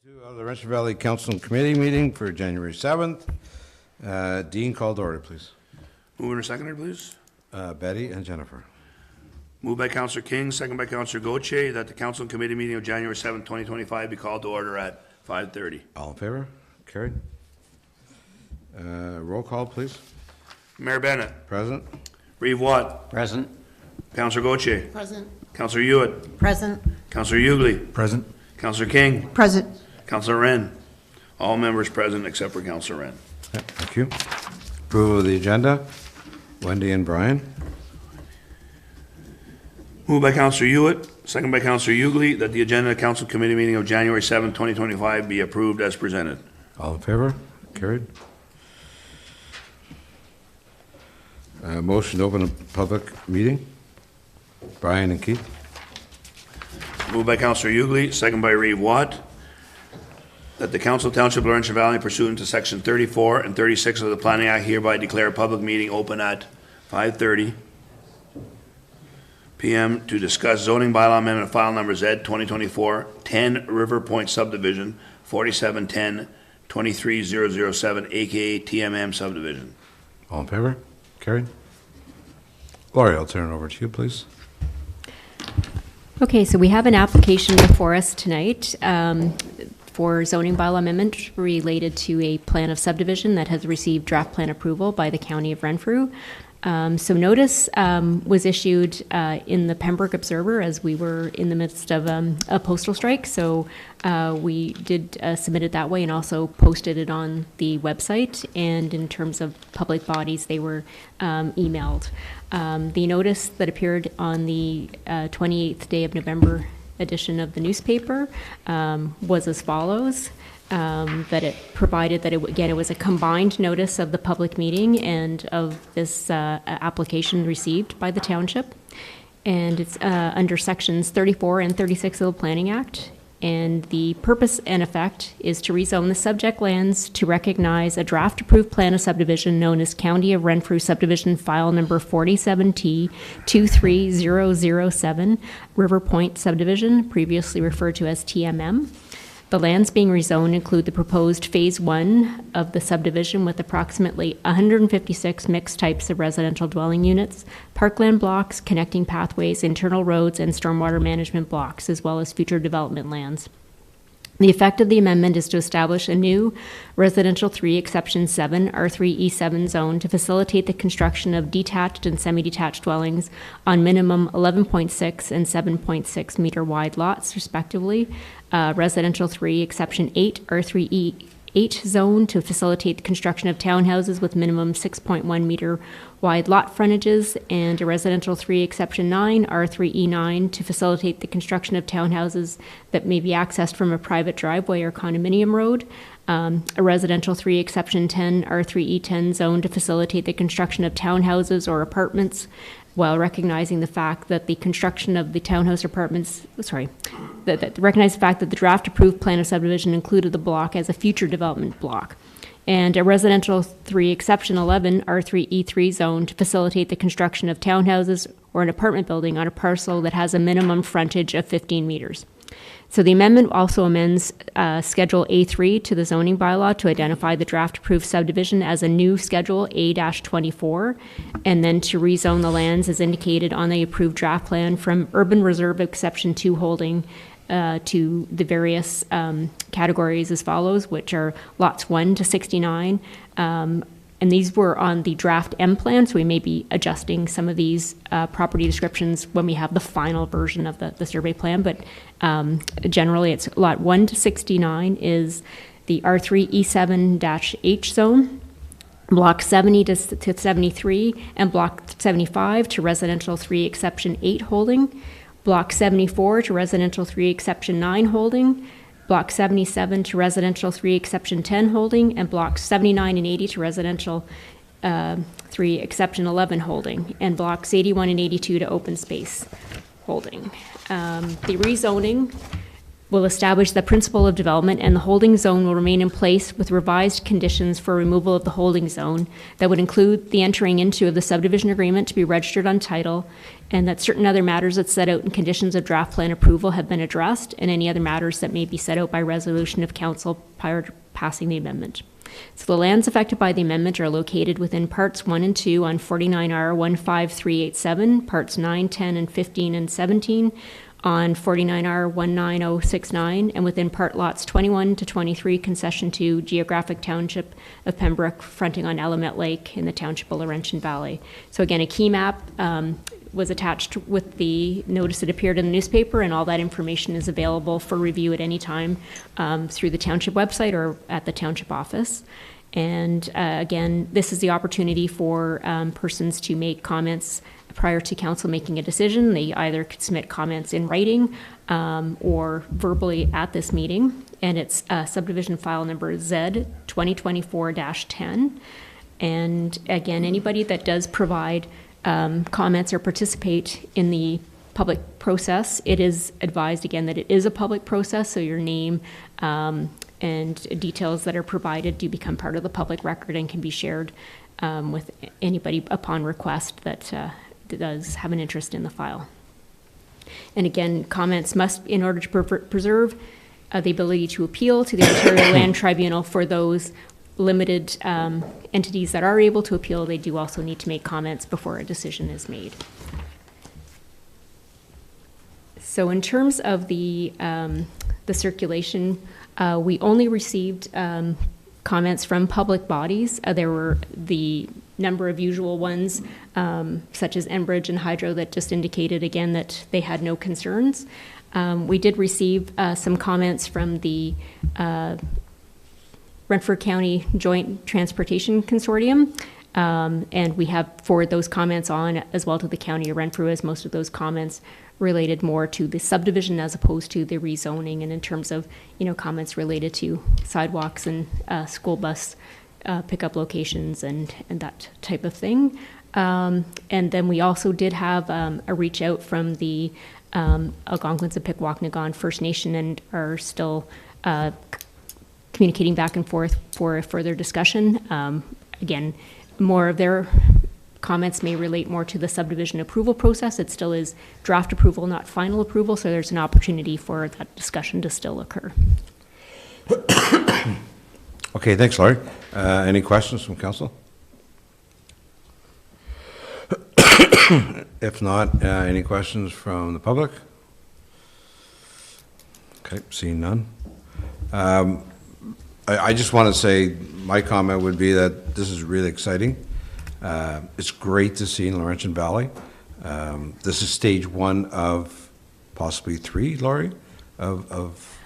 To the Laurentian Valley Council and Committee meeting for January 7th. Dean, called to order, please. Mover and seconder, please. Betty and Jennifer. Moved by Councillor King, second by Councillor Gauthier, that the Council and Committee meeting of January 7th, 2025 be called to order at 5:30. All in favor? Carried. Roll call, please. Mayor Bennett. Present. Reeve Watt. Present. Councillor Gauthier. Present. Councillor Hewitt. Present. Councillor Hughley. Present. Councillor King. Present. Councillor Wren. All members present except for Councillor Wren. Thank you. Approval of the agenda. Wendy and Brian. Moved by Councillor Hewitt, second by Councillor Hughley, that the agenda of the Council Committee meeting of January 7th, 2025 be approved as presented. All in favor? Carried. Motion to open a public meeting. Brian and Keith. Moved by Councillor Hughley, second by Reeve Watt, that the Council Township of Laurentian Valley pursuant to Section 34 and 36 of the Planning Act hereby declare a public meeting open at 5:30 p.m. to discuss zoning bylaw amendment file number Z 2024 10 River Point subdivision 4710-23007 aka TMM subdivision. All in favor? Carried. Lori, I'll turn it over to you, please. Okay, so we have an application before us tonight for zoning bylaw amendment related to a plan of subdivision that has received draft plan approval by the County of Renfrew. So notice was issued in the Pembroke Observer as we were in the midst of a postal strike. So we did submit it that way and also posted it on the website. And in terms of public bodies, they were emailed. The notice that appeared on the 28th day of November edition of the newspaper was as follows. That it provided that, it was a combined notice of the public meeting and of this application received by the township. And it's under sections 34 and 36 of the Planning Act. And the purpose and effect is to rezone the subject lands to recognize a draft approved plan of subdivision known as County of Renfrew Subdivision File Number 47T23007, River Point Subdivision, previously referred to as TMM. The lands being rezoned include the proposed Phase 1 of the subdivision with approximately 156 mixed types of residential dwelling units, parkland blocks, connecting pathways, internal roads, and stormwater management blocks, as well as future development lands. The effect of the amendment is to establish a new Residential 3 Exception 7 R3E7 zone to facilitate the construction of detached and semi-detached dwellings on minimum 11.6 and 7.6 meter wide lots, respectively. Residential 3 Exception 8 R3E8 zone to facilitate the construction of townhouses with minimum 6.1 meter wide lot frontages, and a Residential 3 Exception 9 R3E9 to facilitate the construction of townhouses that may be accessed from a private driveway or condominium road. A Residential 3 Exception 10 R3E10 zone to facilitate the construction of townhouses or apartments, while recognizing the fact that the construction of the townhouse apartments, recognize the fact that the draft approved plan of subdivision included the block as a future development block. And a Residential 3 Exception 11 R3E3 zone to facilitate the construction of townhouses or an apartment building on a parcel that has a minimum frontage of 15 meters. So the amendment also amends Schedule A3 to the zoning bylaw to identify the draft approved subdivision as a new Schedule A-24, and then to rezone the lands as indicated on the approved draft plan from Urban Reserve Exception 2 holding to the various categories as follows, which are lots 1 to 69. And these were on the draft M plan, so we may be adjusting some of these property descriptions when we have the final version of the survey plan. But generally, it's lot 1 to 69 is the R3E7-H zone, block 70 to 73, and block 75 to Residential 3 Exception 8 holding, block 74 to Residential 3 Exception 9 holding, block 77 to Residential 3 Exception 10 holding, and blocks 79 and 80 to Residential 3 Exception 11 holding, and blocks 81 and 82 to open space holding. The rezoning will establish the principle of development, and the holding zone will remain in place with revised conditions for removal of the holding zone that would include the entering into of the subdivision agreement to be registered on title, and that certain other matters that set out in conditions of draft plan approval have been addressed, and any other matters that may be set out by resolution of council prior to passing the amendment. So the lands affected by the amendment are located within Parts 1 and 2 on 49R 15387, Parts 9, 10, and 15 and 17, on 49R 19069, and within part lots 21 to 23, concession to geographic township of Pembroke, fronting on Element Lake in the Township of Laurentian Valley. So again, a key map was attached with the notice that appeared in the newspaper, and all that information is available for review at any time through the township website or at the township office. And again, this is the opportunity for persons to make comments prior to council making a decision. They either could submit comments in writing or verbally at this meeting. And it's subdivision file number Z 2024-10. And again, anybody that does provide comments or participate in the public process, it is advised again that it is a public process, so your name and details that are provided do become part of the public record and can be shared with anybody upon request that does have an interest in the file. And again, comments must, in order to preserve the ability to appeal to the Ontario Land Tribunal for those limited entities that are able to appeal, they do also need to make comments before a decision is made. So in terms of the circulation, we only received comments from public bodies. There were the number of usual ones, such as Enbridge and Hydro, that just indicated again that they had no concerns. We did receive some comments from the Renfrew County Joint Transportation Consortium, and we have forwarded those comments on as well to the County of Renfrew, as most of those comments related more to the subdivision as opposed to the rezoning, and in terms of, you know, comments related to sidewalks and school bus pickup locations and that type of thing. And then we also did have a reach out from the Algonquins and Pikwakanagan First Nation, and are still communicating back and forth for a further discussion. Again, more of their comments may relate more to the subdivision approval process. It still is draft approval, not final approval, so there's an opportunity for that discussion to still occur. Okay, thanks, Laurie. Any questions from council? If not, any questions from the public? Okay, seeing none. I just want to say my comment would be that this is really exciting. It's great to see in Laurentian Valley. This is stage one of possibly three, Laurie, of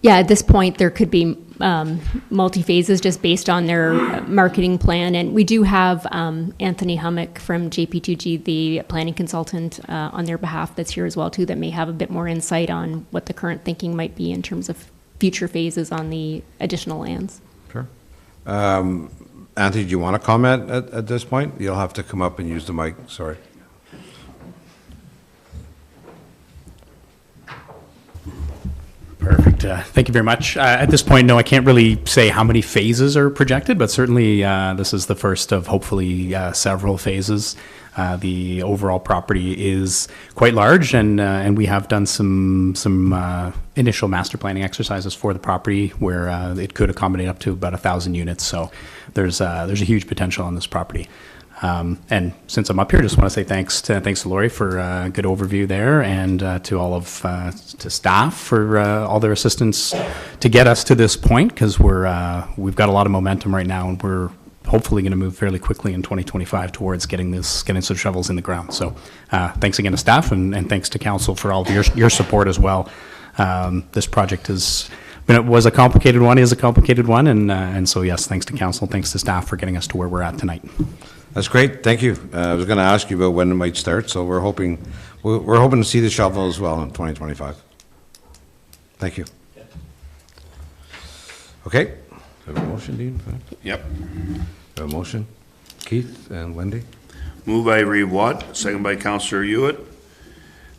Yeah, at this point, there could be multi-phases just based on their marketing plan. And we do have Anthony Hummock from JP2G, the planning consultant, on their behalf that's here as well, too, that may have a bit more insight on what the current thinking might be in terms of future phases on the additional lands. Sure. Anthony, do you want to comment at this point? You'll have to come up and use the mic, sorry. Perfect. Thank you very much. At this point, no, I can't really say how many phases are projected, but certainly this is the first of hopefully several phases. The overall property is quite large, and we have done some initial master planning exercises for the property where it could accommodate up to about 1,000 units. So there's a huge potential on this property. And since I'm up here, just want to say thanks to Laurie for a good overview there, and to all of to staff for all their assistance to get us to this point, because we've got a lot of momentum right now, and we're hopefully going to move fairly quickly in 2025 towards getting some shovels in the ground. So thanks again to staff, and thanks to council for all of your support as well. This project is a complicated one, and so yes, thanks to council, thanks to staff for getting us to where we're at tonight. That's great, thank you. I was going to ask you about when it might start, so we're hoping to see the shovel as well in 2025. Thank you. Okay, have a motion, Dean? Yep. A motion, Keith and Wendy? Moved by Reeve Watt, second by Councillor Hewitt,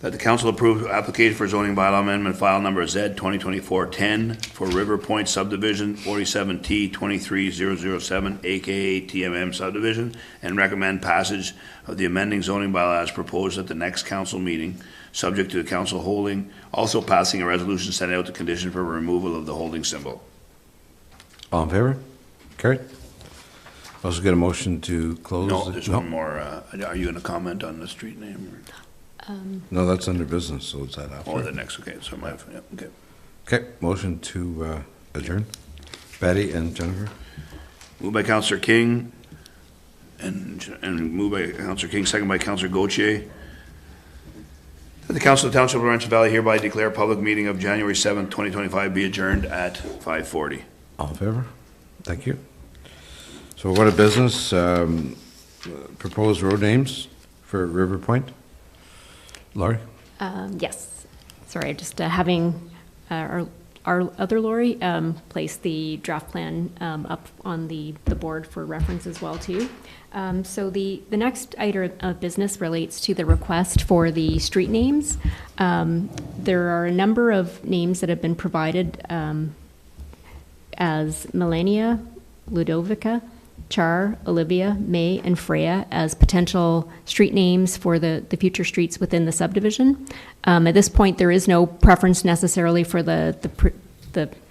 That the council approve application for zoning bylaw amendment file number Z 2024-10 for River Point subdivision 47T 23007, AKA TMM subdivision, and recommend passage of the amending zoning bylaw as proposed at the next council meeting, subject to the council holding, also passing a resolution setting out the condition for removal of the holding symbol. All in favor? Carried. Also get a motion to close? No, the- there's one more. Are you going to comment on the street name? No, that's under business, so it's that Or after. the next, okay, so my, yeah, okay. Okay, motion to adjourn. Betty and Jennifer? Moved by Councillor King, and moved by Councillor King, second by Councillor Gauthier. That the Council of the Township of Laurentian Valley hereby declare a public meeting of January 7th, 2025 be adjourned at 5:40. All in favor? Thank you. So what a business, proposed road names for River Point? Laurie? Yes. Sorry, just having our other Lori place the draft plan up on the board for reference as well, too. So the next item of business relates to the request for the street names. There are a number of names that have been provided as Melania, Ludovica, Char, Olivia, May, and Freya as potential street names for the future streets within the subdivision. At this point, there is no preference necessarily for the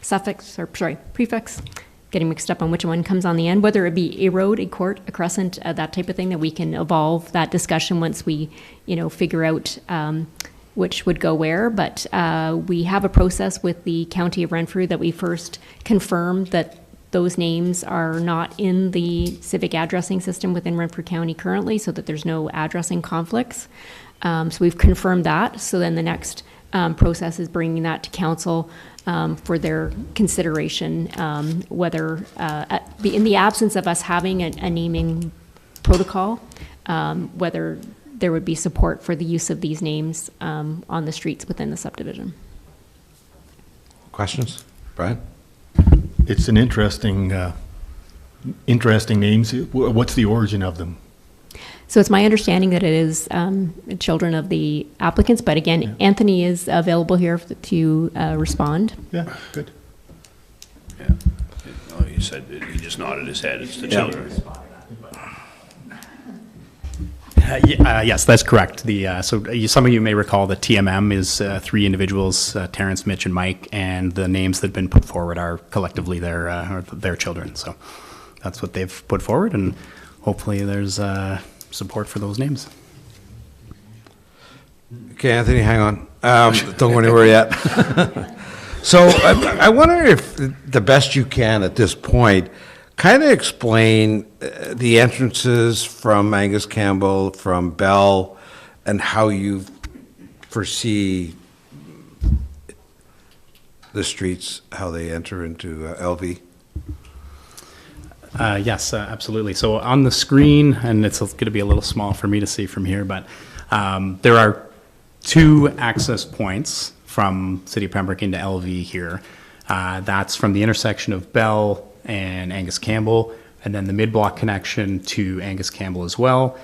suffix, or sorry, prefix, getting mixed up on which one comes on the end, whether it be a road, a court, a crescent, that type of thing, that we can evolve that discussion once we, figure out which would go where. But we have a process with the County of Renfrew that we first confirmed that those names are not in the civic addressing system within Renfrew County currently, so that there's no addressing conflicts. So we've confirmed that. So then the next process is bringing that to council for their consideration, whether, in the absence of us having a naming protocol, whether there would be support for the use of these names on the streets within the subdivision. Questions? Brian? It's an interesting names. What's the origin of them? So it's my understanding that it is children of the applicants, but again, Yeah. Anthony is available here to respond. Yeah, good. Yeah. Oh, he said, he just nodded his head, it's the children. Yes, that's correct. Some of you may recall that TMM is three individuals, Terrence, Mitch, and Mike, and the names that have been put forward are collectively their children. So that's what they've put forward, and hopefully there's support for those names. Okay, Anthony, hang on. Don't go anywhere yet. So I wonder if the best you can at this point, kind of explain the entrances from Angus Campbell, from Bell, and how you foresee the streets, how they enter into LV. Yes, absolutely. So on the screen, and it's going to be a little small for me to see from here, but there are two access points from City of Pembroke into LV here. That's from the intersection of Bell and Angus Campbell, and then the mid-block connection to Angus Campbell as well.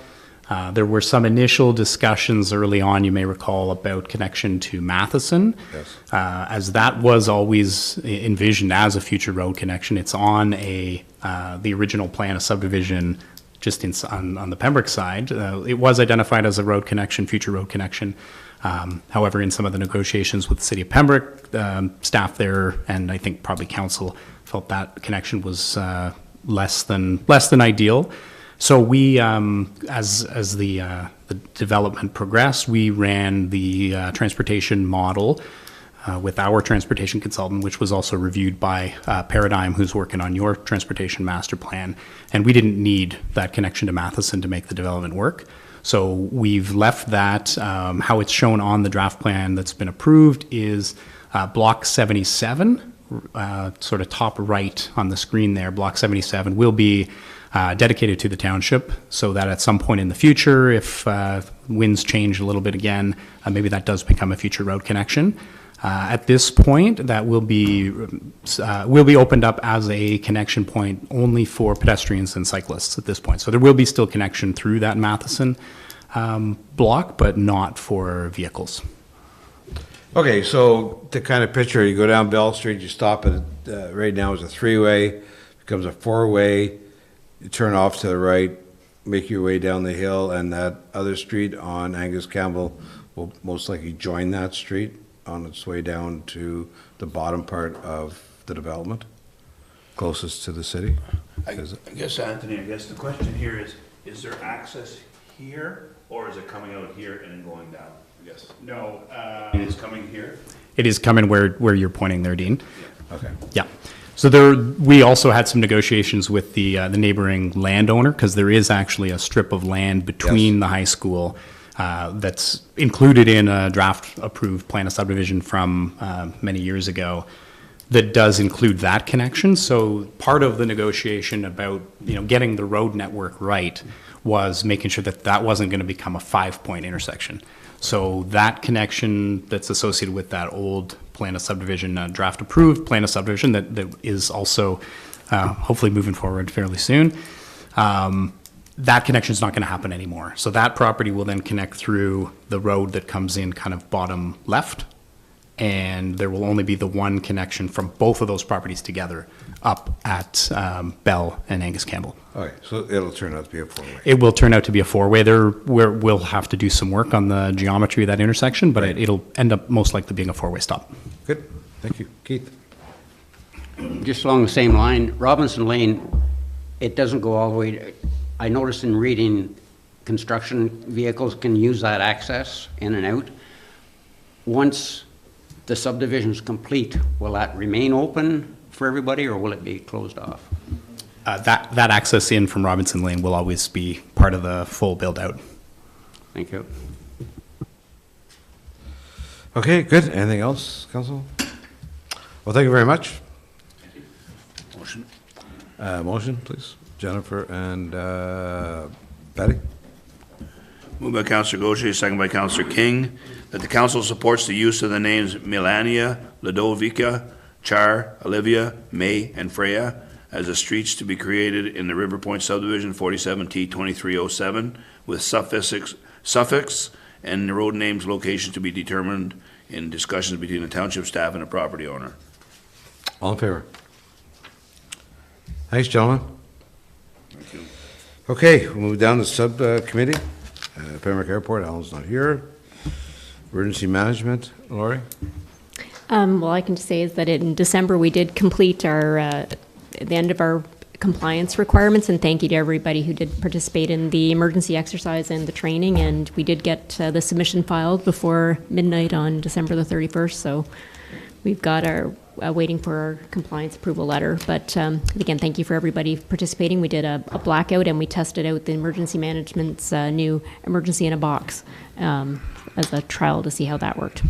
There were some initial discussions early on, you may recall, about connection to Matheson. Yes. As that was always envisioned as a future road connection. It's on the original plan of subdivision just on the Pembroke side. It was identified as a road connection, future road connection. However, in some of the negotiations with the City of Pembroke, staff there, and I think probably council, felt that connection was less than ideal. So we, as the development progressed, we ran the transportation model with our transportation consultant, which was also reviewed by Paradigm, who's working on your transportation master plan. And we didn't need that connection to Matheson to make the development work. So we've left that. How it's shown on the draft plan that's been approved is Block 77, sort of top right on the screen there. Block 77 will be dedicated to the township, so that at some point in the future, if winds change a little bit again, maybe that does become a future road connection. At this point, that will be opened up as a connection point only for pedestrians and cyclists at this point. So there will be still connection through that Matheson, block, but not for vehicles. Okay, so to kind of picture, you go down Bell Street, you stop at, right now it's a three-way, becomes a four-way, you turn off to the right, make your way down the hill, and that other street on Angus Campbell will most likely join that street on its way down to the bottom part of the development, closest to the city. I guess, Anthony, the question here is there access here, or is it coming out here and then going down? I guess. No. It is coming here? It is coming where you're pointing there, Dean. Okay. Yeah. So we also had some negotiations with the neighboring landowner, because there is actually a strip of land between the high school that's included in a draft-approved plan of subdivision from many years ago that does include that connection. So part of the negotiation about getting the road network right was making sure that that wasn't going to become a 5-point intersection. So that connection that's associated with that old plan of subdivision, draft-approved plan of subdivision that is also hopefully moving forward fairly soon, that connection is not going to happen anymore. So that property will then connect through the road that comes in kind of bottom left, and there will only be the one connection from both of those properties together up at Bell and Angus Campbell. Okay, so it'll turn out to be a four-way. It will turn out to be a four-way. We'll have to do some work on the geometry of that intersection, but it'll end up most likely being a four-way stop. Good, thank you. Keith? Just along the same line, Robinson Lane, it doesn't go all the way. I noticed in reading, construction vehicles can use that access in and out. Once the subdivision is complete, will that remain open for everybody, or will it be closed off? That access in from Robinson Lane will always be part of the full build-out. Thank you. Okay, good. Anything else, Council? Well, thank you very much. Motion. Motion, please. Jennifer and Patty? Moved by Councillor Gaucher, second by Councillor King, that the council supports the use of the names Melania, Ludovica, Char, Olivia, May, and Freya as the streets to be created in the River Point subdivision 47T 2307 with suffix and the road names location to be determined in discussions between the township staff and the property owner. All in favor? Thanks, gentlemen. Thank you. Okay, we'll move down to subcommittee. Pembroke Airport, Alan's not here. Emergency management, Laurie? Well, I can just say is that in December, we did complete the end of our compliance requirements, and thank you to everybody who did participate in the emergency exercise and the training, and we did get the submission filed before midnight on December the 31st, so we've got our waiting for our compliance approval letter. But again, thank you for everybody participating. We did a blackout, and we tested out the emergency management's new emergency in a box as a trial to see how that worked.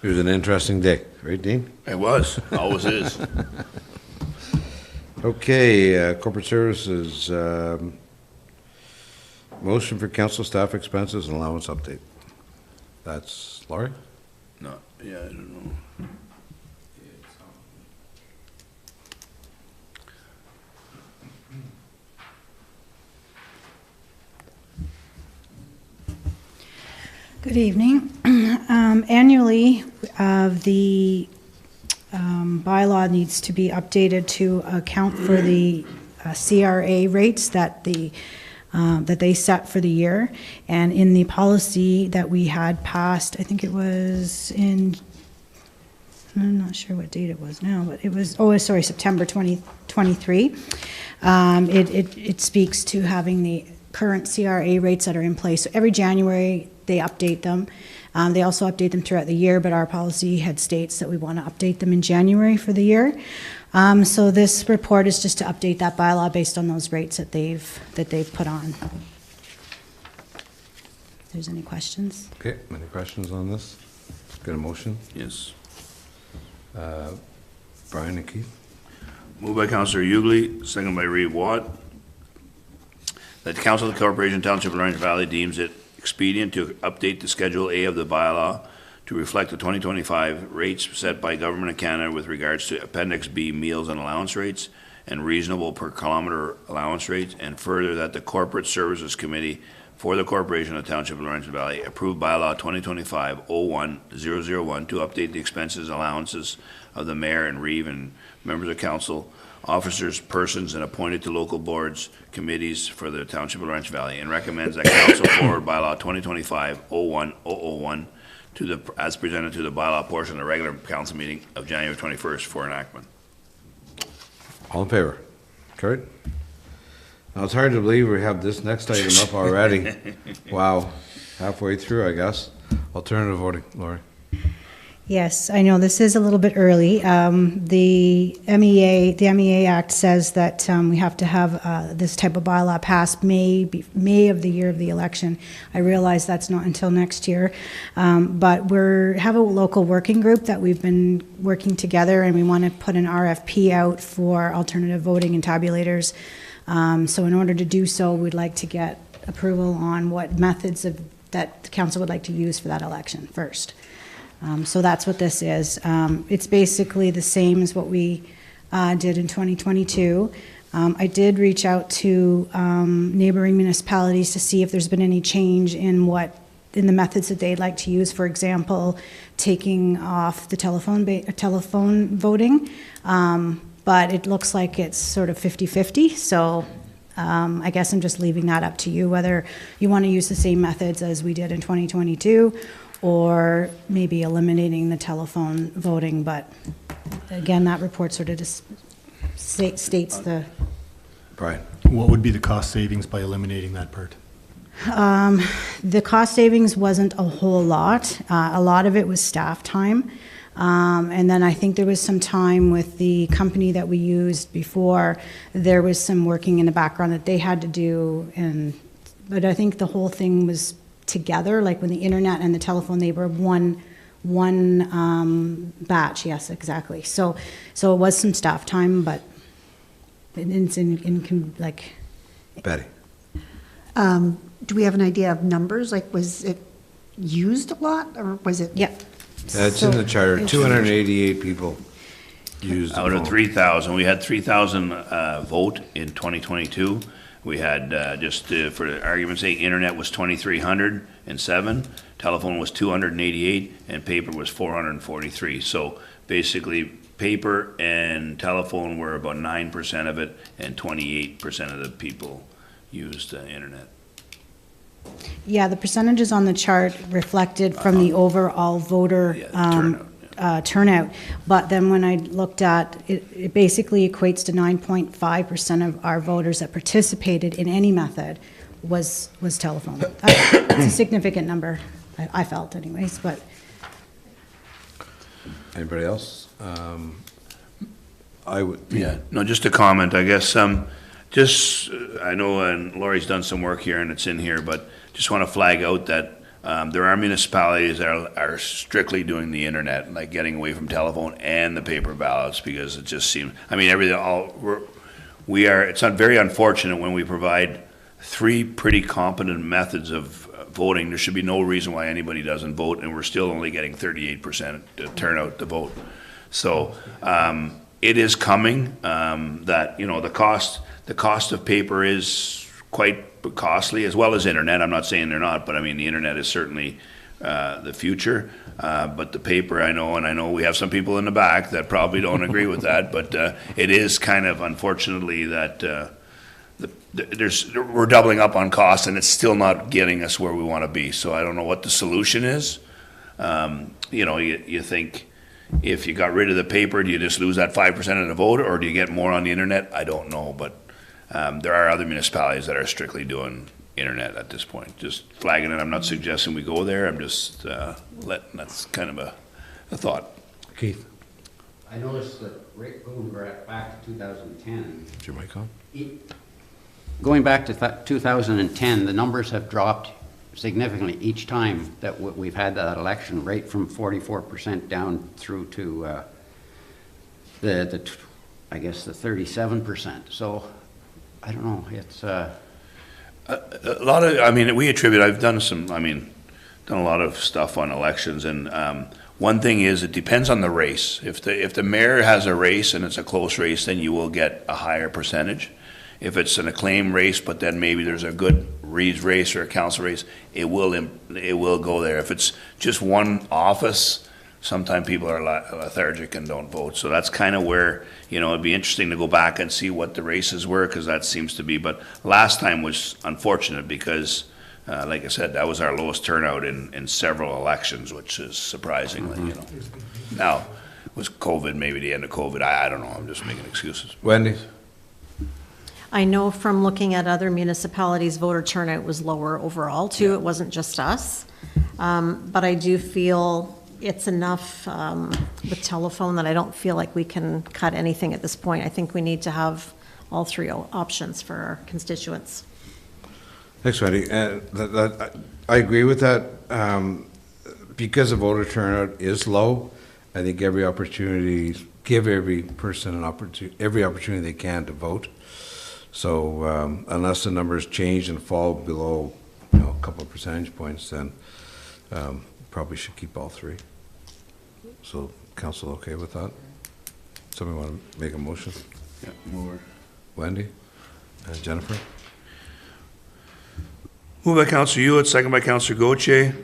It was an interesting day, right, Dean? It was, always is. Okay, corporate services, motion for council staff expenses and allowance update. That's Laurie? No, yeah, I don't know. Good evening. Annually, the bylaw needs to be updated to account for the CRA rates that they set for the year. And in the policy that we had passed, I think it was in, I'm not sure what date it was now, but it was, September 2023. It speaks to having the current CRA rates that are in place. So every January, they update them. They also update them throughout the year, but our policy states that we want to update them in January for the year. So this report is just to update that bylaw based on those rates that they've put on. If there's any questions. Okay, any questions on this? Got a motion? Yes. Brian and Keith? Moved by Councillor Ugly, second by Reeve Watt, that the Council of the Corporation Township of Laurentian Valley deems it expedient to update the Schedule A of the bylaw to reflect the 2025 rates set by Government of Canada with regards to Appendix B meals and allowance rates and reasonable per kilometer allowance rates, and further that the Corporate Services Committee for the Corporation of the Township of Laurentian Valley, approved bylaw 2025-01001 to update the expenses allowances of the mayor and reeve and members of council, officers, persons, and appointed to local boards, committees for the Township of Laurentian Valley, and recommends that council forward bylaw 2025-01001 to the, as presented to the bylaw portion of the regular council meeting of January 21st for enactment. All in favor? Carried. Now, it's hard to believe we have this next item up already. Wow, halfway through, I guess. Alternative voting, Lori. Yes, I know this is a little bit early. The MEA Act says that we have to have this type of bylaw passed May of the year of the election. I realize that's not until next year, but we have a local working group that we've been working together, and we want to put an RFP out for alternative voting and tabulators. So in order to do so, we'd like to get approval on what methods that the council would like to use for that election first. So that's what this is. It's basically the same as what we did in 2022. I did reach out to neighboring municipalities to see if there's been any change in the methods that they'd like to use. For example, taking off the telephone voting. But it looks like it's sort of 50-50, so I guess I'm just leaving that up to you, whether you want to use the same methods as we did in 2022, or maybe eliminating the telephone voting. But again, that report sort of just states the... Brian. What would be the cost savings by eliminating that part? The cost savings wasn't a whole lot. A lot of it was staff time. And then I think there was some time with the company that we used before. There was some working in the background that they had to do, but I think the whole thing was together, like when the internet and the telephone, they were one batch. Yes, exactly. So it was some staff time, but it's like... Betty. Do we have an idea of numbers? Like, was it used a lot, or was it? Yeah. It's in the charter. 288 people used the Out of phone. 3,000, we had 3,000 vote in 2022. We had, for the argument's sake, internet was 2,307, telephone was 288, and paper was 443. So basically, paper and telephone were about 9% of it, and 28% of the people used internet. Yeah, the percentages on the chart reflected from the overall voter turnout. But then when I looked at it, it basically equates to 9.5% of our voters that participated in any method was telephone. It's a significant number, I felt anyways, but. Anybody else? I would. Yeah, no, just a comment, I guess, I know, and Lori's done some work here and it's in here, but just want to flag out that there are municipalities that are strictly doing the internet, like getting away from telephone and the paper ballots, because it just seems, I mean, it's not very unfortunate when we provide three pretty competent methods of voting. There should be no reason why anybody doesn't vote, and we're still only getting 38% turnout to vote. So it is coming, that, you know, the cost of paper is quite costly, as well as internet. I'm not saying they're not, but I mean, the internet is certainly the future. But the paper, I know we have some people in the back that probably don't agree with that, but it is kind of, unfortunately, that we're doubling up on costs, and it's still not getting us where we want to be. So I don't know what the solution is. You know, you think, if you got rid of the paper, do you just lose that 5% of the vote, or do you get more on the internet? I don't know, but there are other municipalities that are strictly doing internet at this point. Just flagging it. I'm not suggesting we go there. I'm just that's kind of a thought. Keith. I noticed that going back to 2010. Is your mic on? Going back to 2010, the numbers have dropped significantly each time that we've had that election, right from 44% down through to I guess the 37%. So I don't know. It's a lot of. I mean, we attribute. I've done a lot of stuff on elections, and one thing is, it depends on the race. If the mayor has a race and it's a close race, then you will get a higher percentage. If it's an acclaimed race, but then maybe there's a good Reed's race or a council race, it will go there. If it's just one office, sometimes people are lethargic and don't vote. So that's kind of where, it'd be interesting to go back and see what the races were, because that seems to be, but last time was unfortunate because, like I said, that was our lowest turnout in several elections, which is surprisingly, Now, was COVID, maybe the end of COVID, I don't know, I'm just making excuses. Wendy? I know from looking at other municipalities, voter turnout was lower overall too. It wasn't just us. But I do feel it's enough with telephone that I don't feel like we can cut anything at this point. I think we need to have all three options for our constituents. Thanks, Wendy. I agree with that. Because the voter turnout is low, I think give every person every opportunity they can to vote. So unless the numbers change and fall below, a couple of percentage points, then probably should keep all three. So council okay with that? Somebody want to make a motion? Yeah, mover. Wendy? Jennifer? Moved by Councillor Hewitt, second by Councillor Gauthier,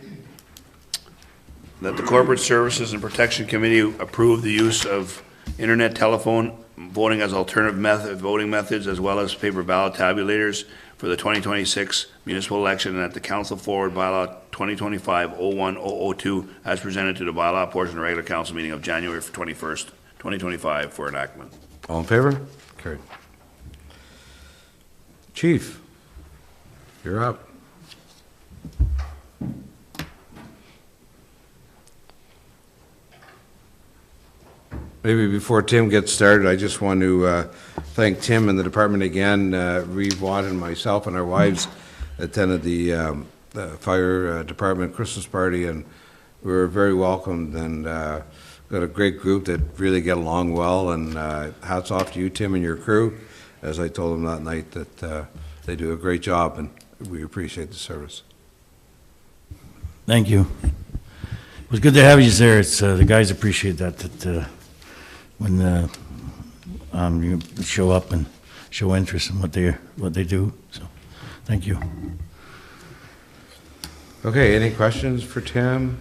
that the Corporate Services and Protection Committee approve the use of internet, telephone, voting as alternative voting methods, as well as paper ballot tabulators for the 2026 municipal election, and that the council forward bylaw 2025-01002 as presented to the bylaw portion of the regular council meeting of January 21st, 2025 for enactment. All in favor? Carried. Chief, you're up. Maybe before Tim gets started, I just want to thank Tim and the department again. Reeve Watt and myself and our wives attended the fire department Christmas party, and we were very welcomed, and got a great group that really get along well, and hats off to you, Tim, and your crew. As I told them that night, that they do a great job, and we appreciate the service. Thank you. It was good to have you there. It's the guys appreciate that when you show up and show interest in what they do. So, thank you. Okay, any questions for Tim,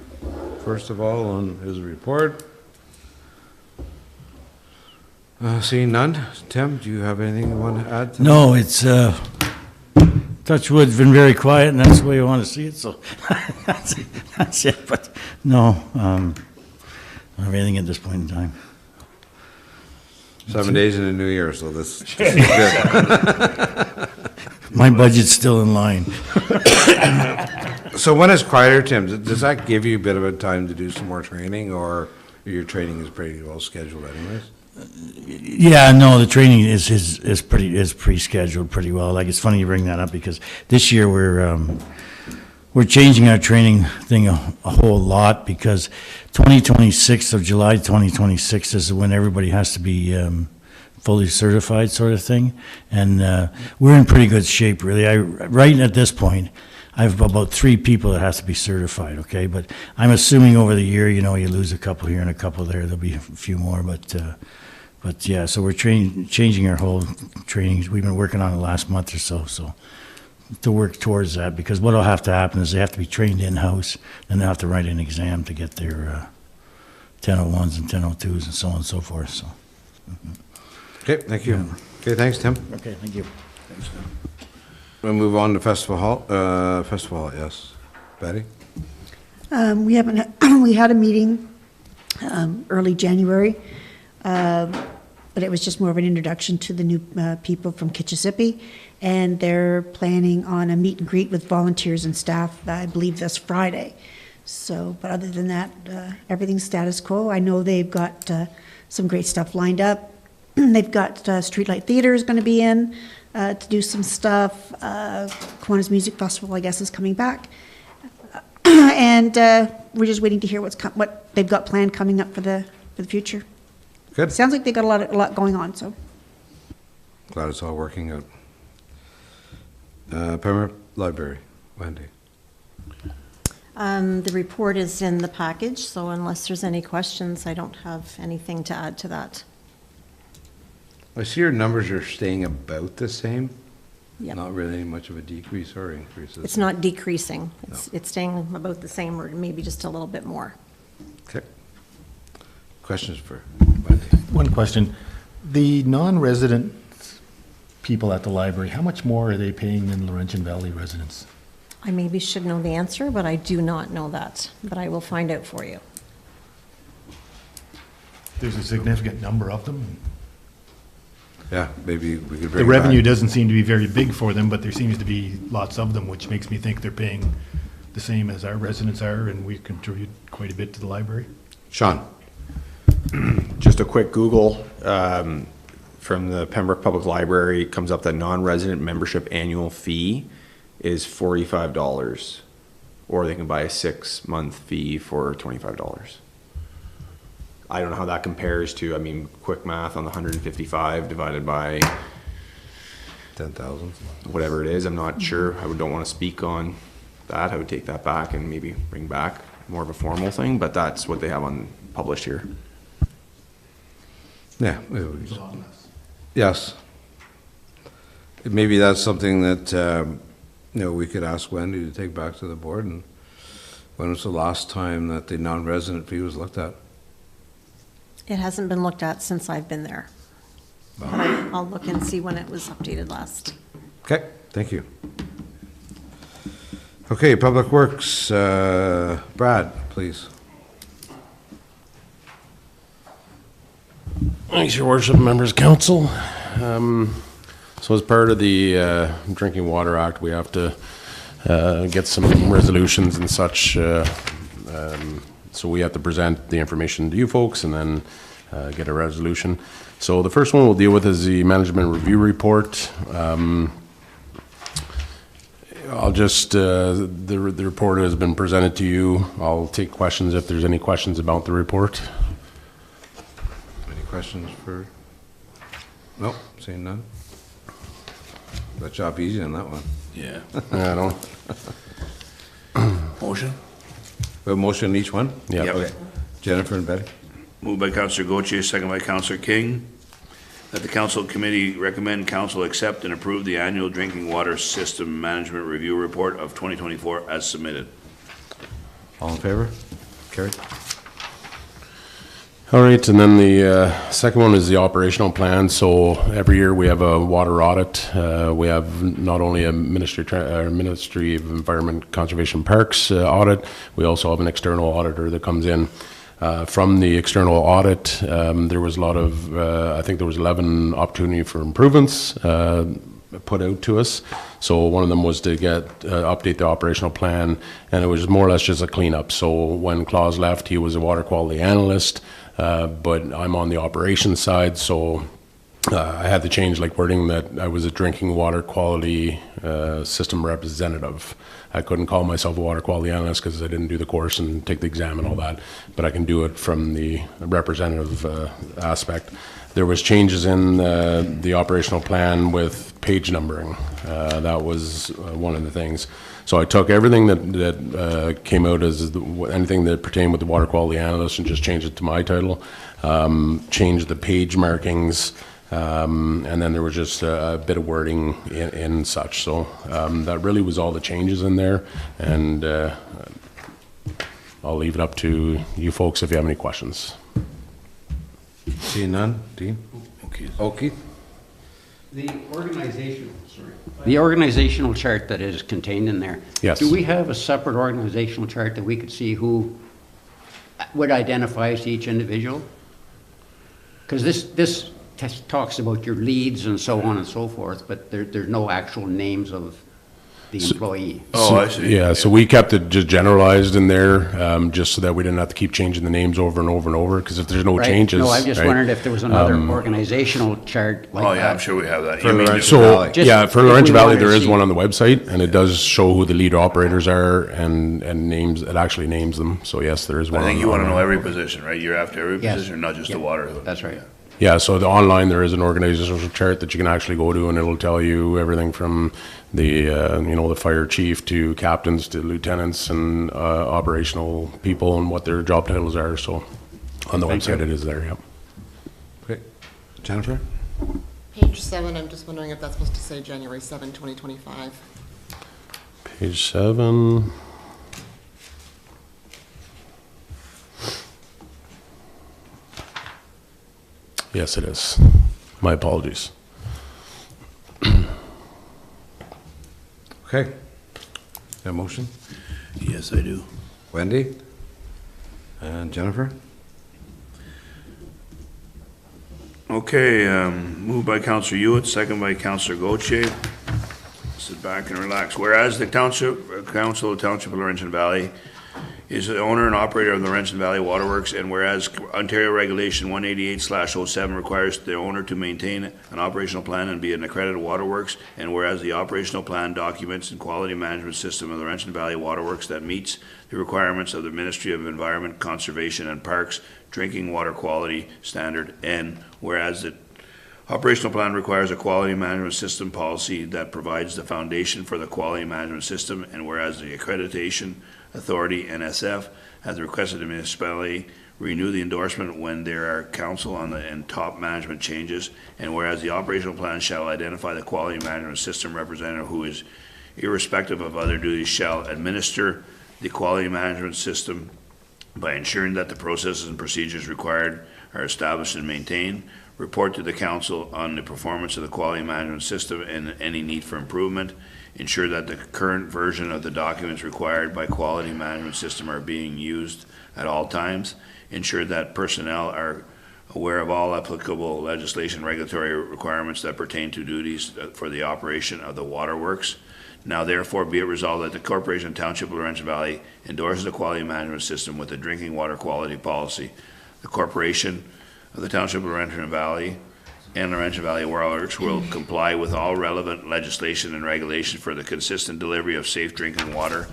first of all, on his report? Seeing none. Tim, do you have anything you want to add to No, it's Touchwood's been very quiet, and that's the way you want to see it. So that's it. But no, I don't have anything at this point in time. 7 days in the new year, so this is good. My budget's still in line. So when it's quieter, Tim, does that give you a bit of a time to do some more training, or your training is pretty well scheduled anyways? Yeah, no, the training is pre-scheduled pretty well. Like, it's funny you bring that up, because this year we're changing our training thing a whole lot, because 2026 of July 2026 is when everybody has to be fully certified, sort of thing, and we're in pretty good shape, really. Right at this point, I have about 3 people that have to be certified, okay? But I'm assuming over the year, you lose a couple here and a couple there. There'll be a few more, but yeah, so we're changing our whole trainings. We've been working on it the last month or so to work towards that, because what'll have to happen is they have to be trained in-house, and they'll have to write an exam to get their 1001s and 1002s and so on and so forth, so. Okay, thank you. Okay, thanks, Tim. Okay, thank you. We'll move on to Festival Hall, yes. Betty? We had a meeting early January, but it was just more of an introduction to the new people from Kitchissippi, and they're planning on a meet and greet with volunteers and staff, I believe, this Friday. So, but other than that, everything's status quo. I know they've got some great stuff lined up. They've got Streetlight Theater is going to be in to do some stuff. Kiwanis Music Festival, I guess, is coming back. And we're just waiting to hear what they've got planned coming up for the future. Good. Sounds like they've got a lot going on, so. Glad it's all working out. Pembroke Library, Wendy. The report is in the package, so unless there's any questions, I don't have anything to add to that. I see your numbers are staying about the same. Yep. Not really much of a decrease or increase. It's not decreasing. It's staying about the same, or maybe just a little bit more. Okay. Questions for One question. The non-resident people at the library, how much more are they paying than Laurentian Valley residents? I maybe should know the answer, but I do not know that, but I will find out for you. There's a significant number of them. Yeah, maybe we could bring The it revenue back. doesn't seem to be very big for them, but there seems to be lots of them, which makes me think they're paying the same as our residents are, and we contribute quite a bit to the library. Sean? Just a quick Google from the Pembroke Public Library, comes up that non-resident membership annual fee is $45, or they can buy a 6-month fee for $25. I don't know how that compares to, I mean, quick math on the 155 divided by 10,000. whatever it is. I'm not sure. I don't want to speak on that. I would take that back and maybe bring back more of a formal thing, but that's what they have on published here. Yeah. Yes. Maybe that's something that, we could ask Wendy to take back to the board. And when was the last time that the non-resident fee was looked at? It hasn't been looked at since I've been there. But I'll look and see when it was updated last. Okay, thank you. Okay, Public Works, Brad, please. Thanks, Your Worship, members of council. So as part of the Drinking Water Act, we have to get some resolutions and such. So we have to present the information to you folks and then get a resolution. So the first one we'll deal with is the management review report. I'll just, the report has been presented to you. I'll take questions if there's any questions about the report. Any questions for? Nope, seeing none. Got job easy on that one. Yeah. I don't. Motion? We have a motion on each one? Yeah. Yep. Okay. Jennifer and Betty? Moved by Councillor Gauthier, second by Councillor King, that the council committee recommend council accept and approve the annual drinking water system management review report of 2024 as submitted. All in favor? Carried. All right, and then the second one is the operational plan. So every year we have a water audit. We have not only a Ministry of Environment, Conservation, Parks audit, we also have an external auditor that comes in. From the external audit, there was a lot of, I think there was 11 opportunity for improvements put out to us. So one of them was to update the operational plan, and it was more or less just a cleanup. So when Claus left, he was a water quality analyst, but I'm on the operations side, so I had to change like wording that I was a drinking water quality system representative. I couldn't call myself a water quality analyst because I didn't do the course and take the exam and all that, but I can do it from the representative aspect. There was changes in the operational plan with page numbering. That was one of the things. So I took everything that came out as anything that pertained with the water quality analyst and just changed it to my title, changed the page markings, and then there was just a bit of wording in such. So that really was all the changes in there. And I'll leave it up to you folks if you have any questions. Seeing none? Dean? Okay. Okay. The organizational chart that is contained in there. Yes. Do we have a separate organizational chart that we could see who would identify as each individual? Because this talks about your leads and so on and so forth, but there's no actual names of the employee. Oh, I see. Yeah, so we kept it just generalized in there, just so that we didn't have to keep changing the names over and over and over, because if there's no Right? changes. No, I just right? wondered if there was another organizational chart like that. Oh, yeah, I'm sure we have that. For You mean Laurentian just- So, Valley. Just yeah, for if we Laurentian Valley, wanted to there is see- one on the website, and it does show who the lead operators are and names, it actually names them. So yes, there is one. I think you want to on know there. every position, right? You're after every Yes. position, not just the Yeah, water. that's right. Yeah, so the online, there is an organizational chart that you can actually go to, and it'll tell you everything from the, the fire chief to captains to lieutenants and operational people and what their job titles are. So on the Thank website, you. it is there, yep. Great. Jennifer? Page 7, I'm just wondering if that's supposed to say January 7, 2025. Page 7. Yes, it is. My apologies. Okay. A motion? Yes, I do. Wendy? And Jennifer? Okay, moved by Councillor Hewitt, second by Councillor Gauthier. Sit back and relax. Whereas the Council of Township of Laurentian Valley is the owner and operator of the Laurentian Valley Waterworks, and whereas Ontario Regulation 188/07 requires the owner to maintain an operational plan and be an accredited waterworks, and whereas the operational plan documents and quality management system of the Laurentian Valley Waterworks that meets the requirements of the Ministry of Environment, Conservation and Parks drinking water quality standard, and whereas the operational plan requires a quality management system policy that provides the foundation for the quality management system, and whereas the accreditation authority, NSF, has requested the municipality renew the endorsement when there are council and top management changes, and whereas the operational plan shall identify the quality management system representative who is, irrespective of other duties, shall administer the quality management system by ensuring that the processes and procedures required are established and maintained, report to the council on the performance of the quality management system and any need for improvement, ensure that the current version of the documents required by quality management system are being used at all times, ensure that personnel are aware of all applicable legislation, regulatory requirements that pertain to duties for the operation of the waterworks. Now therefore be it resolved that the Corporation and Township of Laurentian Valley endorses the quality management system with the drinking water quality policy. The Corporation of the Township of Laurentian Valley and Laurentian Valley Waterworks will comply with all relevant legislation and regulation for the consistent delivery of safe drinking water,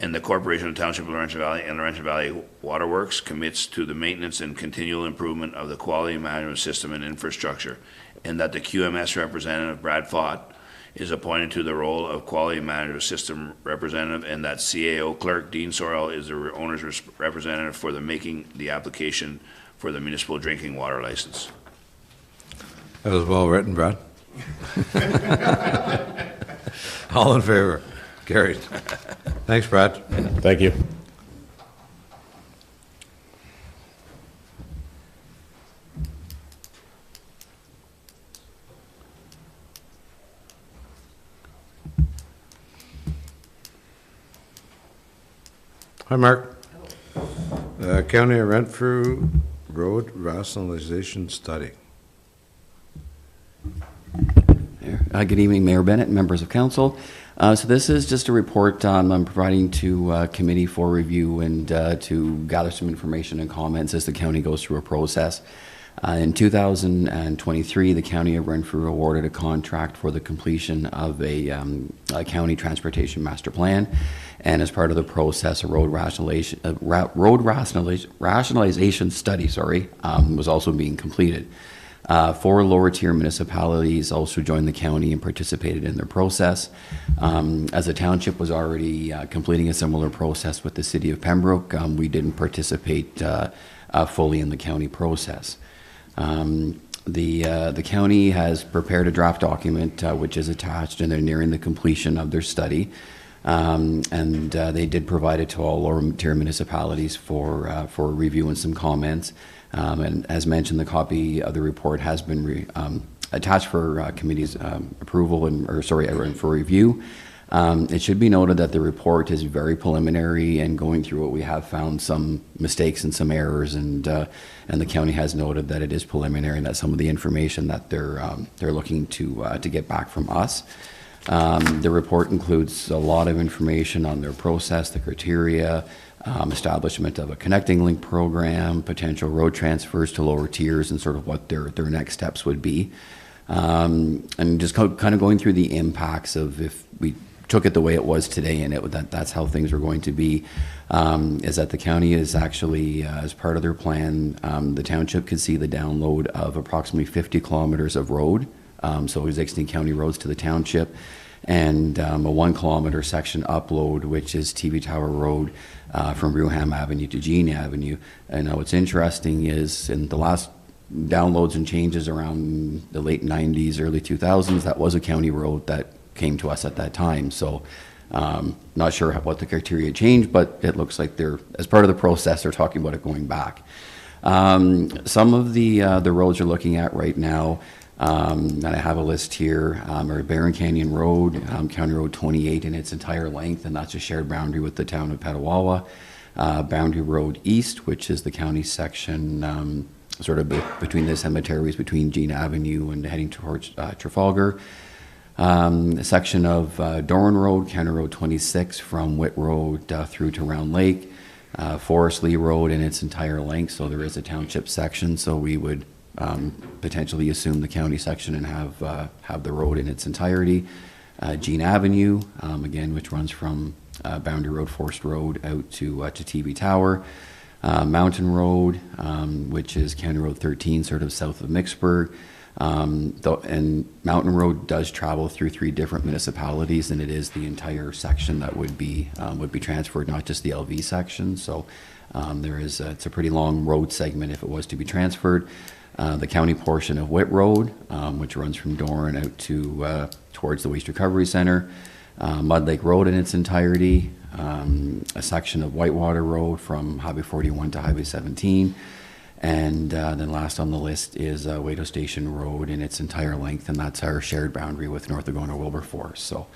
and the Corporation of the Township of Laurentian Valley and Laurentian Valley Waterworks commits to the maintenance and continual improvement of the quality management system and infrastructure, and that the QMS representative, Brad Fott, is appointed to the role of quality management system representative, and that CAO clerk Dean Sorrell is the owner's representative for the making the application for the municipal drinking water license. That was well written, Brad. All in favor? Carried. Thanks, Brad. Thank you. Hi, Mark. County of Renfrew Road Rationalization Study. Good evening, Mayor Bennett, members of council. So this is just a report I'm providing to committee for review and to gather some information and comments as the county goes through a process. In 2023, the County of Renfrew awarded a contract for the completion of a county transportation master plan, and as part of the process, a road rationalization study, was also being completed. 4 lower tier municipalities also joined the county and participated in their process. As the township was already completing a similar process with the city of Pembroke, we didn't participate fully in the county process. The county has prepared a draft document which is attached, and they're nearing the completion of their study. They did provide it to all lower tier municipalities for review and some comments. And as mentioned, the copy of the report has been attached for committee's approval and for review. It should be noted that the report is very preliminary, and going through it, we have found some mistakes and some errors, and the county has noted that it is preliminary and that some of the information that they're looking to get back from us. The report includes a lot of information on their process, the criteria, establishment of a connecting link program, potential road transfers to lower tiers, and sort of what their next steps would be. And just kind of going through the impacts of if we took it the way it was today and that's how things are going to be, is that the county is actually, as part of their plan, the township could see the download of approximately 50 kilometers of road, so existing county roads to the township, and a 1 kilometer section upload, which is TV Tower Road from Brewham Avenue to Jean Avenue. And what's interesting is in the last downloads and changes around the late 90s, early 2000s. That was a county road that came to us at that time. So not sure what the criteria changed, but it looks like they're, as part of the process, they're talking about it going back. Some of the roads you're looking at right now, and I have a list here, are Barron Canyon Road, County Road 28 in its entire length, and that's a shared boundary with the town of Petawawa. Boundary Road East, which is the county section sort of between the cemeteries, between Jean Avenue and heading towards Trafalgar. A section of Doran Road, County Road 26 from Whit Road through to Round Lake. Forest Lee Road in its entire length, so there is a township section, so we would potentially assume the county section and have the road in its entirety. Jean Avenue, again, which runs from Boundary Road, Forest Road out to TV Tower. Mountain Road, which is County Road 13, sort of south of Mixburg. And Mountain Road does travel through 3 different municipalities, and it is the entire section that would be transferred, not just the LV section. So it's a pretty long road segment if it was to be transferred. The county portion of Whit Road, which runs from Doran out to towards the Waste Recovery Center. Mud Lake Road in its entirety. A section of Whitewater Road from Highway 41 to Highway 17. And then last on the list is Waito Station Road in its entire length, and that's our shared boundary with North Laguna Wilberforce. So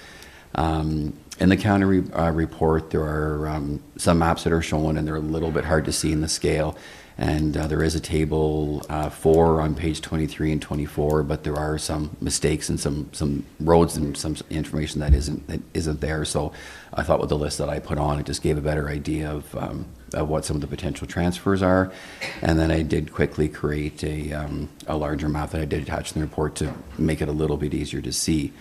in the county report, there are some maps that are shown, and they're a little bit hard to see in the scale. And there is a table 4 on page 23 and 24, but there are some mistakes and some roads and some information that isn't there. So I thought with the list that I put on, it just gave a better idea of what some of the potential transfers are. And then I did quickly create a larger map that I did attach in the report to make it a little bit easier to see.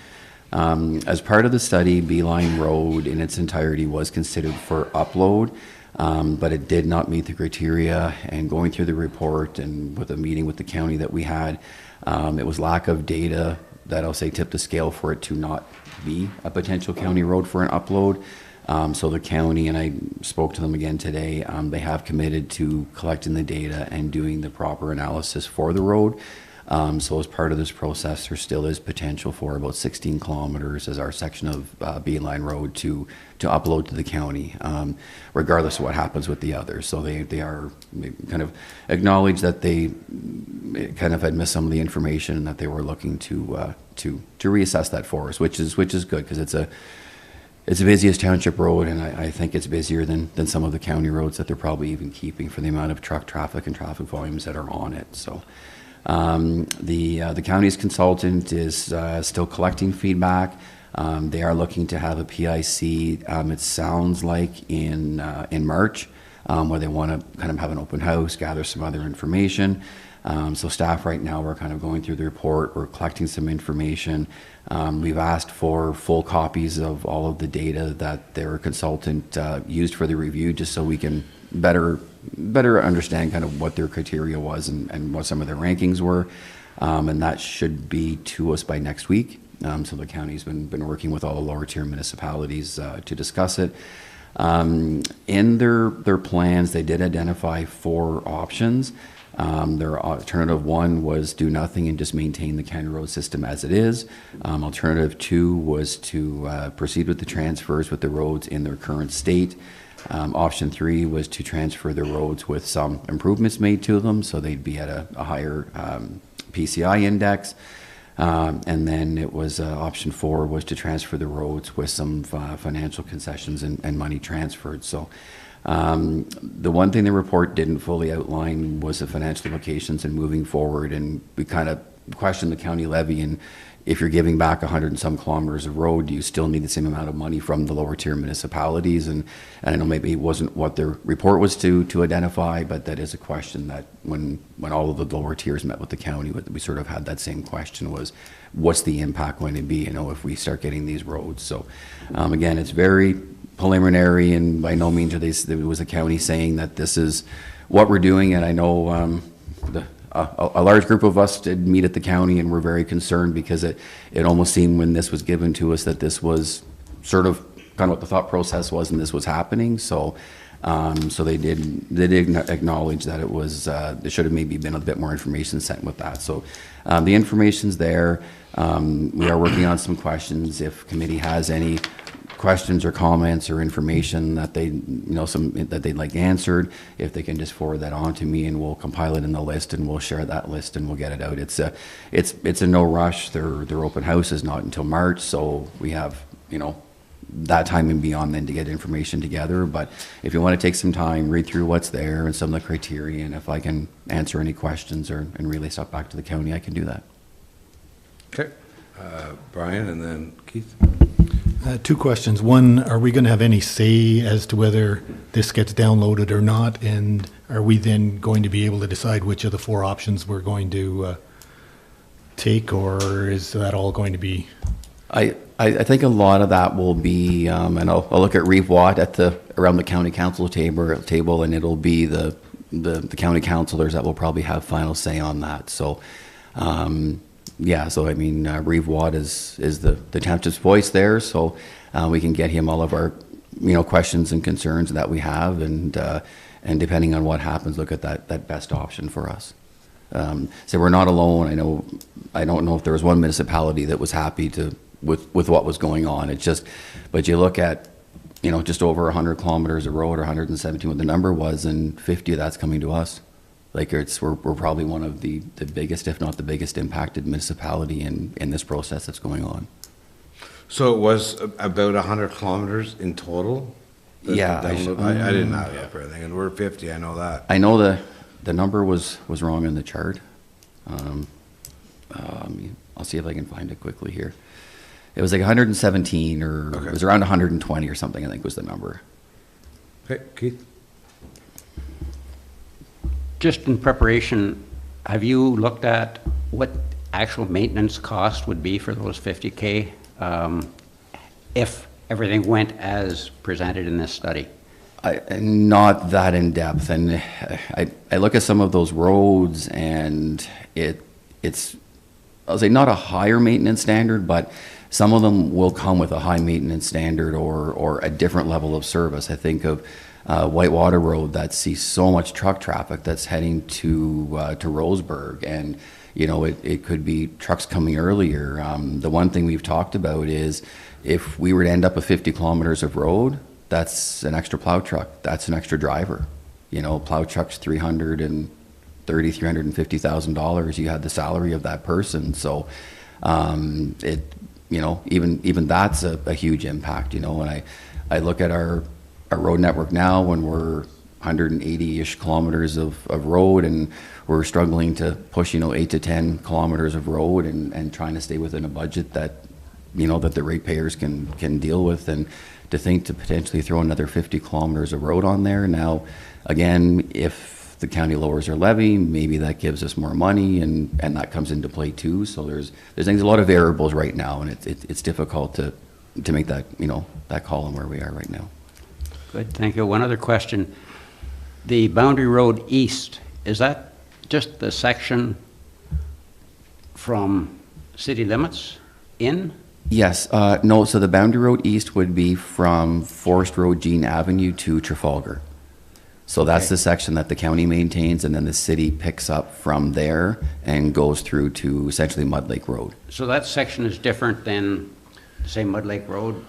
As part of the study, Beeline Road in its entirety was considered for upload. But it did not meet the criteria, and going through the report and with a meeting with the county that we had, it was lack of data that I'll say tipped the scale for it to not be a potential county road for an upload. So the county, and I spoke to them again today, they have committed to collecting the data and doing the proper analysis for the road. So as part of this process, there still is potential for about 16 kilometers as our section of Beeline Road to upload to the county, regardless of what happens with the others. So they are kind of acknowledge that they kind of had missed some of the information and that they were looking to reassess that for us, which is good, because it's the busiest township road, and I think it's busier than some of the county roads that they're probably even keeping for the amount of truck traffic and traffic volumes that are on it. So. The county's consultant is still collecting feedback. They are looking to have a PIC, it sounds like in March, where they want to kind of have an open house, gather some other information. So staff right now, we're kind of going through the report, we're collecting some information. We've asked for full copies of all of the data that their consultant used for the review, just so we can better understand kind of what their criteria was and what some of their rankings were. And that should be to us by next week. So the county's been working with all the lower tier municipalities to discuss it. In their plans, they did identify 4 options. Their alternative 1 was do nothing and just maintain the county road system as it is. Alternative 2 was to proceed with the transfers with the roads in their current state. Option 3 was to transfer the roads with some improvements made to them, so they'd be at a higher PCI index. And then it was option 4 was to transfer the roads with some financial concessions and money transferred. So the one thing the report didn't fully outline was the financial implications and moving forward, and we kind of questioned the county levy, and if you're giving back 100 and some kilometers of road, do you still need the same amount of money from the lower tier municipalities? And I know maybe it wasn't what their report was to identify, but that is a question that when all of the lower tiers met with the county, we sort of had that same question, was what's the impact going to be, if we start getting these roads? So again, it's very preliminary, and by no means there was a county saying that this is what we're doing. And I know a large group of us did meet at the county, and we're very concerned because it almost seemed when this was given to us that this was sort of kind of what the thought process was and this was happening. So So they did acknowledge that it was, there should have maybe been a bit more information sent with that. So the information's there. We are working on some questions. If committee has any questions or comments or information that they, that they'd like answered, if they can just forward that on to me, and we'll compile it in the list, and we'll share that list, and we'll get it out. It's a no rush. Their open house is not until March, so we have, that time and beyond then to get information together. But if you want to take some time, read through what's there and some of the criteria, and if I can answer any questions and relay stuff back to the county, I can do that. Okay. Brian and then Keith. Two questions. One, are we going to have any say as to whether this gets downloaded or not? And are we then going to be able to decide which of the 4 options we're going to take, or is that all going to be? I think a lot of that will be, and I'll look at Reeve Watt around the county council table, and it'll be the county councilors that will probably have final say on that. So, so I mean, Reeve Watt is the township's voice there, so we can get him all of our, questions and concerns that we have, and depending on what happens, look at that best option for us. So we're not alone. I don't know if there was one municipality that was happy with what was going on. It's just, but you look at, just over 100 kilometers of road, or 117, what the number was, and 50 of that's coming to us. Like we're probably one of the biggest, if not the biggest, impacted municipality in this process that's going on. So it was about 100 kilometers in total? Yeah. I didn't have that for everything, and we're 50, I know that. I know the number was wrong in the chart. I'll see if I can find it quickly here. It was like 117, or okay. It was around 120 or something, I think was the number. Okay, Keith? Just in preparation, have you looked at what actual maintenance cost would be for those 50K if everything went as presented in this study? Not that in depth, and I look at some of those roads, and it's I'll say not a higher maintenance standard, but some of them will come with a high maintenance standard or a different level of service. I think of Whitewater Road that sees so much truck traffic that's heading to Roseburg, and it could be trucks coming earlier. The one thing we've talked about is if we were to end up with 50 kilometers of road, that's an extra plow truck. That's an extra driver. Plow truck's $350,000. You had the salary of that person, so even that's a huge impact. And I look at our road network now when we're 180-ish kilometers of road, and we're struggling to push 8 to 10 kilometers of road, and trying to stay within a budget that that the ratepayers can deal with, and to think to potentially throw another 50 kilometers of road on there. Now, again, if the county lowers their levy, maybe that gives us more money, and that comes into play too. So there's things, a lot of variables right now, and it's difficult to make that that call on where we are right now. Good, thank you. One other question. The Boundary Road East, is that just the section from city limits in? Yes, no, so the Boundary Road East would be from Forest Road, Jean Avenue to Trafalgar. So that's the section that the county maintains, and then the city picks up from there and goes through to essentially Mud Lake Road. So that section is different than, say, Mud Lake Road,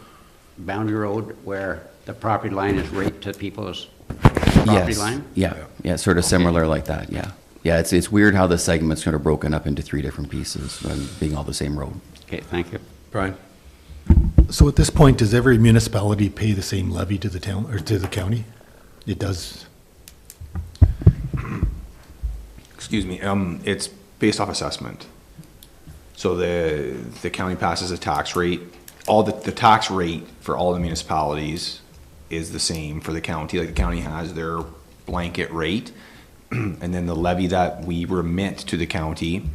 Boundary Road, where the property line is right to people's property line? Yeah, sort of similar like that, yeah. Yeah, it's weird how the segment's sort of broken up into 3 different pieces and being all the same road. Okay, thank you. Brian? So at this point, does every municipality pay the same levy to the town or to the county? It does. Excuse me. It's based off assessment. So the county passes a tax rate. The tax rate for all the municipalities is the same for the county. Like the county has their blanket rate, and then the levy that we remit to the county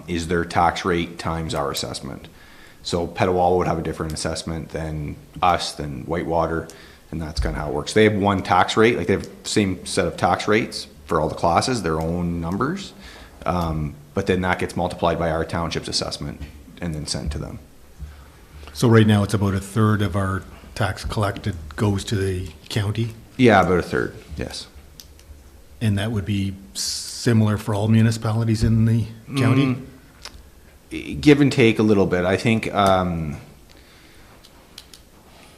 is their tax rate times our assessment. So Petawawa would have a different assessment than us, than Whitewater, and that's kind of how it works. They have one tax rate, like they have the same set of tax rates for all the classes, their own numbers, but then that gets multiplied by our township's assessment and then sent to them. So right now, it's about a third of our tax collected goes to the county Yeah, about a third, yes. And that would be similar for all municipalities in the county? Give and take a little bit. I think,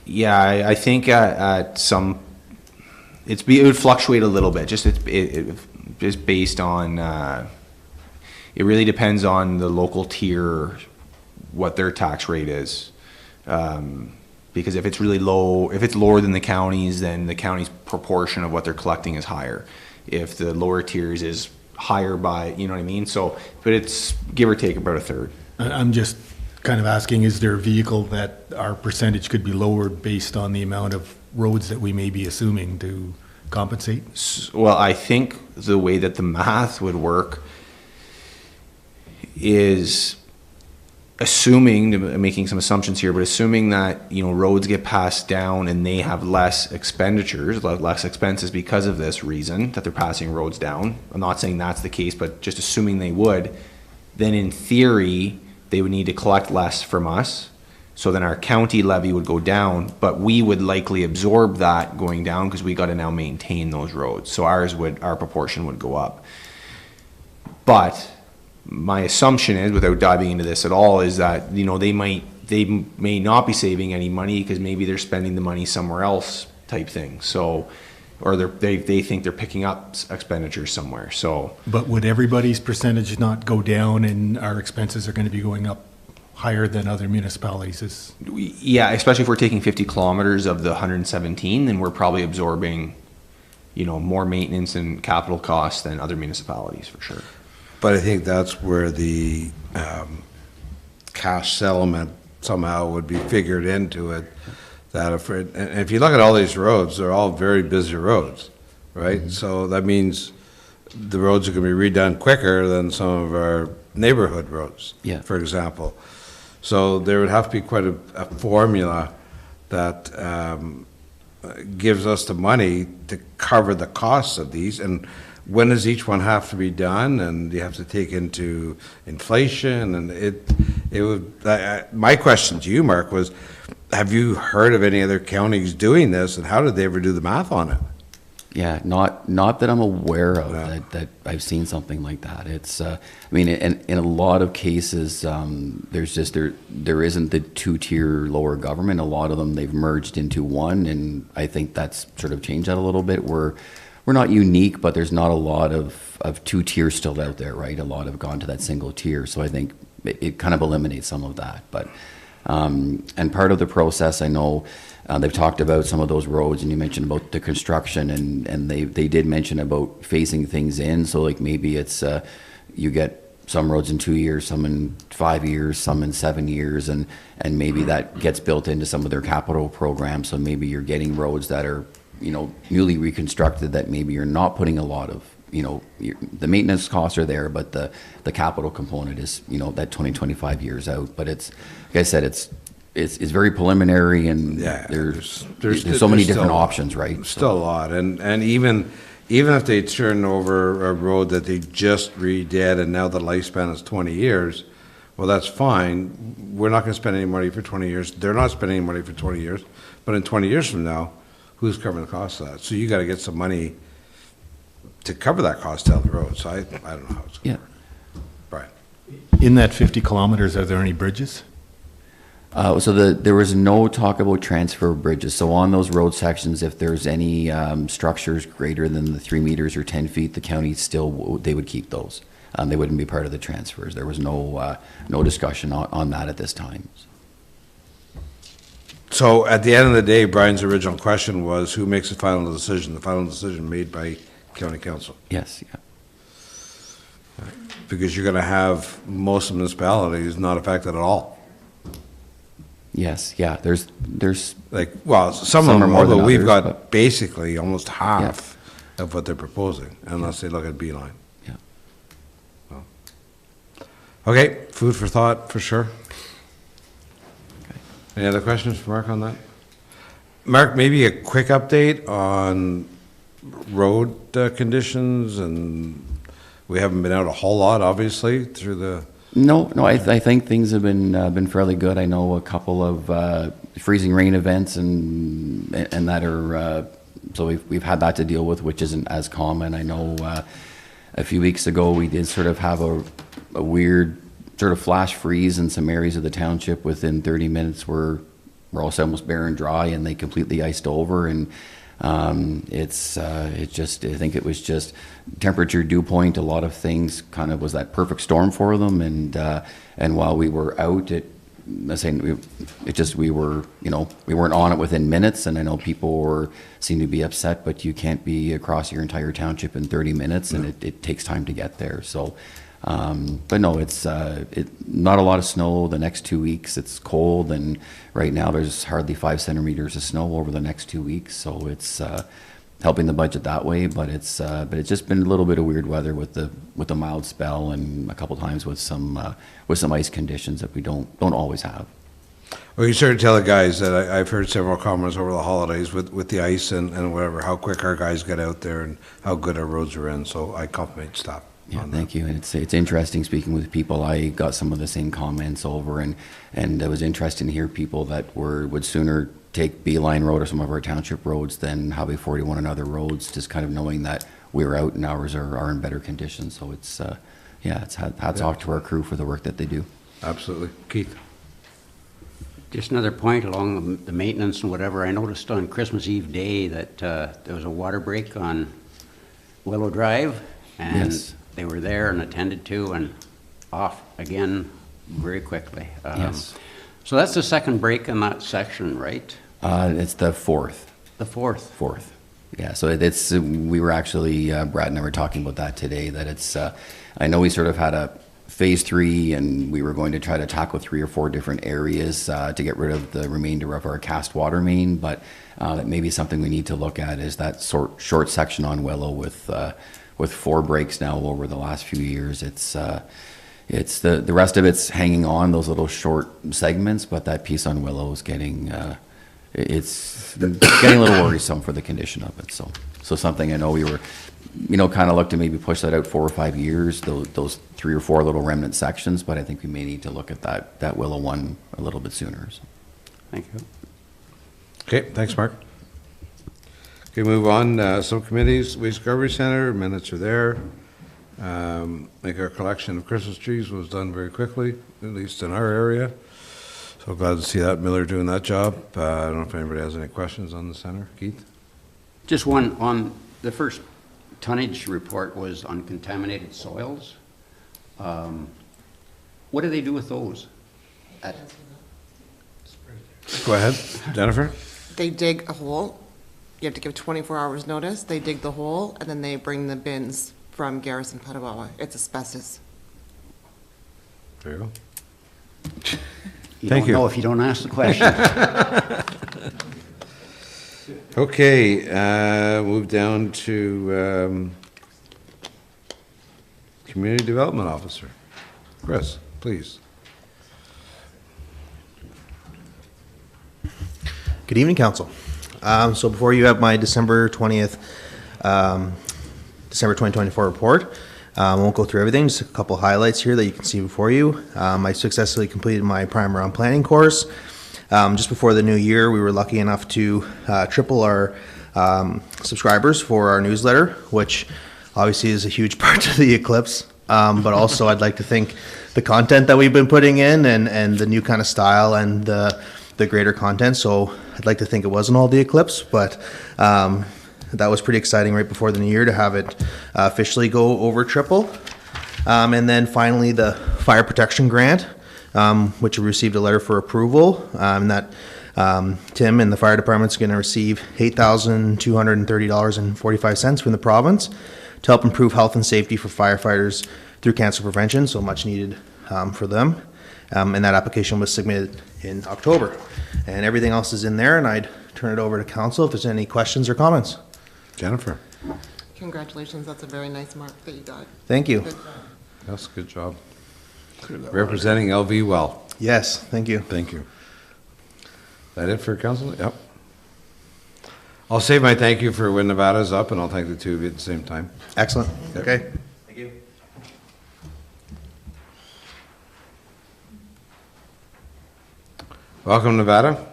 yeah, I think at some, it would fluctuate a little bit, just just based on, it really depends on the local tier, what their tax rate is. Because if it's really low, if it's lower than the counties, then the county's proportion of what they're collecting is higher. If the lower tiers is higher by, you know what I mean? So, but it's give or take about a third. I'm just kind of asking, is there a vehicle that our percentage could be lowered based on the amount of roads that we may be assuming to compensate? Well, I think the way that the math would work is making some assumptions here, but assuming that, you know, roads get passed down and they have less expenditures, less expenses because of this reason that they're passing roads down. I'm not saying that's the case, but just assuming they would, then in theory, they would need to collect less from us. So then our county levy would go down, but we would likely absorb that going down because we got to now maintain those roads. So our proportion would go up. But my assumption is, without diving into this at all, is that, you know, they may not be saving any money because maybe they're spending the money somewhere else type thing. So, or they think they're picking up expenditures somewhere. So, but would everybody's percentage not go down and our expenses are going to be going up higher than other municipalities? Yeah, especially if we're taking 50 kilometers of the 117, then we're probably absorbing, you know, more maintenance and capital costs than other municipalities for sure. But I think that's where the cash settlement somehow would be figured into it. That if you look at all these roads, they're all very busy roads, right? Mm-hmm. So that means the roads are going to be redone quicker than some of our neighborhood roads, for example. So there would have to be quite a formula that gives us the money to cover the costs of these. And when does each one have to be done? And you have to take into inflation. And it would. My question to you, Mark, was: have you heard of any other counties doing this, and how did they ever do the math on it? Yeah, not that I'm aware of that I've seen something like that. It's, I mean, in a lot of cases, there's just there isn't the two-tier lower government. A lot of them they've merged into one, and I think that's sort of changed that a little bit. We're not unique, but there's not a lot of two tiers still out there, right? A lot have gone to that single tier, so I think it kind of eliminates some of that. But and part of the process, I know. They've talked about some of those roads, and you mentioned about the construction, and they did mention about phasing things in. So like maybe it's you get some roads in 2 years, some in 5 years, some in 7 years, and maybe that gets built into some of their capital programs. So maybe you're getting roads that are, you know, newly reconstructed that maybe you're not putting a lot of, you know, the maintenance costs are there, but the capital component is, you know, that 20-25 years out. But it's, like I said, it's very preliminary, and there's so many different options, right? Still a lot, and even if they turn over a road that they just redid and now the lifespan is 20 years, well, that's fine. We're not going to spend any money for 20 years. They're not spending any money for 20 years. But in 20 years from now, who's covering the cost of that? So you got to get some money to cover that cost down the road. So I don't know how it's going to work. Brian. In that 50 kilometers, are there any bridges? So there was no talk about transfer of bridges. So on those road sections, if there's any structures greater than the 3 meters or 10 feet, the county they would keep those. They wouldn't be part of the transfers. There was no discussion on that at this time. So at the end of the day, Brian's original question was, who makes the final decision? The final decision made by county council. Yes, yeah. Because you're going to have most municipalities not affected at all. Yes, yeah, there's like, well, some of them, more although than we've others, got basically almost half of what they're proposing, unless they look at Beeline. Yeah. Well. Okay, food for thought for sure. Okay. Any other questions for Mark on that? Mark, maybe a quick update on road conditions, and we haven't been out a whole lot, obviously, through the. No, I think things have been fairly good. I know a couple of freezing rain events and that are So we've had that to deal with, which isn't as common. I know a few weeks ago, we did sort of have a weird sort of flash freeze in some areas of the township. Within 30 minutes, we're also almost bare and dry, and they completely iced over. And I think it was just temperature, dew point, a lot of things kind of was that perfect storm for them. And while we were out, we weren't on it within minutes, and I know people seemed to be upset, but you can't be across your entire township in 30 minutes, and it takes time to get there. So, but no, it's not a lot of snow. The next 2 weeks, it's cold, and right now there's hardly 5 centimeters of snow over the next 2 weeks. So it's helping the budget that way, but it's just been a little bit of weird weather with the mild spell, and a couple times with some ice conditions that we don't always have. Well, you sort of tell the guys that I've heard several comments over the holidays with the ice and whatever, how quick our guys get out there and how good our roads are in, so I compliment staff. Yeah, thank you. And it's interesting speaking with people. I got some of the same comments over, and it was interesting to hear people that would sooner take Beeline Road or some of our township roads than Highway 41 and other roads, just kind of knowing that we're out and ours are in better condition. So it's hats off to our crew for the work that they do. Absolutely. Keith? Just another point along the maintenance and whatever. I noticed on Christmas Eve day that there was a water break on Willow Drive, and Yes. they were there and attended to and off again very quickly. Yes. So that's the second break in that section, right? It's the fourth. The fourth. Fourth. Yeah, so we were actually, Brad and I were talking about that today, that it's, I know we sort of had a phase 3, and we were going to try to tackle 3 or 4 different areas to get rid of the remainder of our cast water main, but that may be something we need to look at, is that short section on Willow with 4 breaks now over the last few years. It's the rest of it's hanging on, those little short segments, but that piece on Willow is getting it's getting a little worrisome for the condition of it. So something I know we were, kind of look to maybe push that out 4 or 5 years, those 3 or 4 little remnant sections, but I think we may need to look at that Willow one a little bit sooner. So. Thank you. Okay, thanks, Mark. Okay, move on. Subcommittees, Waste Recovery Center, minutes are there. I think our collection of Christmas trees was done very quickly, at least in our area. So glad to see that Miller doing that job. I don't know if anybody has any questions on the center. Keith? Just one on the first tonnage report was on contaminated soils. What do they do with those? Go ahead, Jennifer. They dig a hole. You have to give 24 hours notice. They dig the hole, and then they bring the bins from Garrison, Petawawa. It's asbestos. There you go. You Thank don't you. know if you don't ask the question. Okay, move down to Community Development Officer. Chris, please. Good evening, Council. So before you have my December 20th, December 2024 report. I won't go through everything, just a couple highlights here that you can see before you. I successfully completed my primer on planning course. Just before the new year, we were lucky enough to triple our subscribers for our newsletter, which obviously is a huge part of the eclipse. But also I'd like to thank the content that we've been putting in and the new kind of style and the greater content. So I'd like to think it wasn't all the eclipse, but that was pretty exciting right before the new year to have it officially go over triple. And then finally the fire protection grant, which we received a letter for approval, and that Tim and the fire department's going to receive $8,230.45 from the province to help improve health and safety for firefighters through cancer prevention, so much needed for them. And that application was submitted in October. And everything else is in there, and I'd turn it over to council if there's any questions or comments. Jennifer. Congratulations, that's a very nice mark that you got. Thank you. Good job. Yes, good job. Representing LV well. Yes, thank you. Thank you. That it for council? Yep. I'll save my thank you for when Nevada's up, and I'll thank the two of you at the same time. Excellent. Yep. Okay. Thank you. Welcome, Nevada.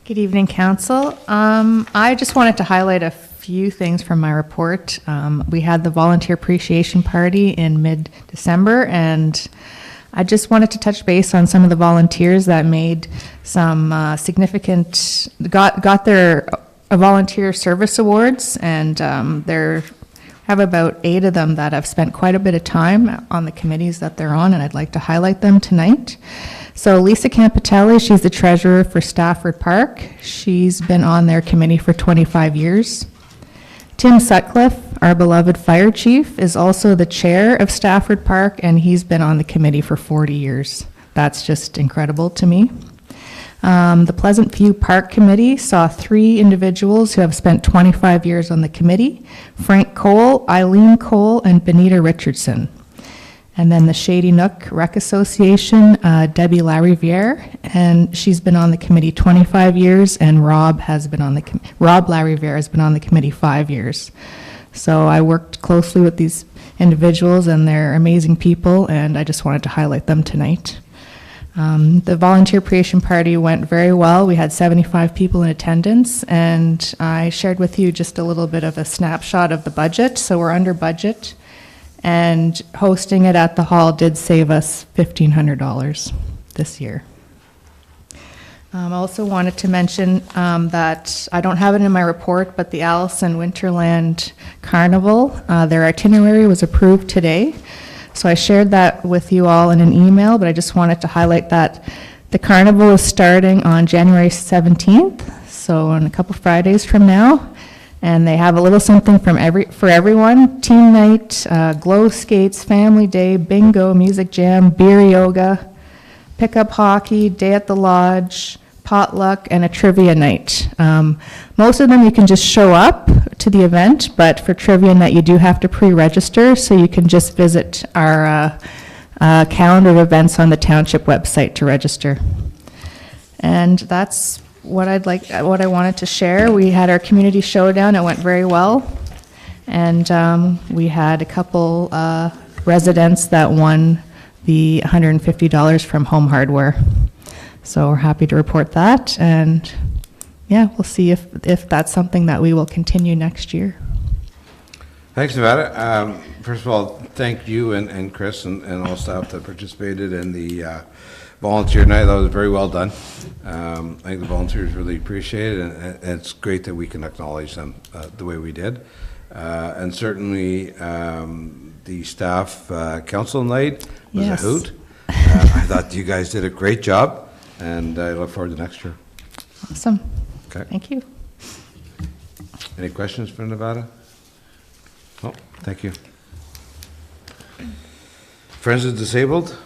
Good evening, Council. I just wanted to highlight a few things from my report. We had the Volunteer Appreciation Party in mid-December, and I just wanted to touch base on some of the volunteers that made some significant, got their volunteer service awards, and there have about 8 of them that have spent quite a bit of time on the committees that they're on, and I'd like to highlight them tonight. So Lisa Campitelli, she's the treasurer for Stafford Park. She's been on their committee for 25 years. Tim Sutcliffe, our beloved fire chief, is also the chair of Stafford Park, and he's been on the committee for 40 years. That's just incredible to me. The Pleasant View Park Committee saw 3 individuals who have spent 25 years on the committee: Frank Cole, Eileen Cole, and Benita Richardson. And then the Shady Nook Rec Association, Debbie Lariviere, and she's been on the committee 25 years, and Rob Lariviere has been on the committee 5 years. So I worked closely with these individuals, and they're amazing people, and I just wanted to highlight them tonight. The Volunteer Appreciation Party went very well. We had 75 people in attendance, and I shared with you just a little bit of a snapshot of the budget. So we're under budget, and hosting it at the hall did save us $1,500 this year. I also wanted to mention that I don't have it in my report, but the Allison Winterland Carnival, their itinerary was approved today. So I shared that with you all in an email, but I just wanted to highlight that the carnival is starting on January 17th, so in a couple Fridays from now. And they have a little something for everyone: team night, glow skates, family day, bingo, music jam, beer yoga, pickup hockey, day at the lodge, potluck, and a trivia night. Most of them you can just show up to the event, but for trivia night you do have to pre-register, so you can just visit our calendar of events on the Township website to register. And that's what I wanted to share. We had our community showdown. It went very well, and we had a couple residents that won the $150 from Home Hardware. So we're happy to report that, and yeah, we'll see if that's something that we will continue next year. Thanks, Nevada. First of all, thank you and Chris and all staff that participated in the volunteer night. That was very well done. I think the volunteers really appreciate it, and it's great that we can acknowledge them the way we did. And certainly the staff council night was Yes. a hoot. I thought you guys did a great job, and I look forward to next year. Awesome. Okay. Thank you. Any questions for Nevada? Oh, thank you. Friends of the Disabled?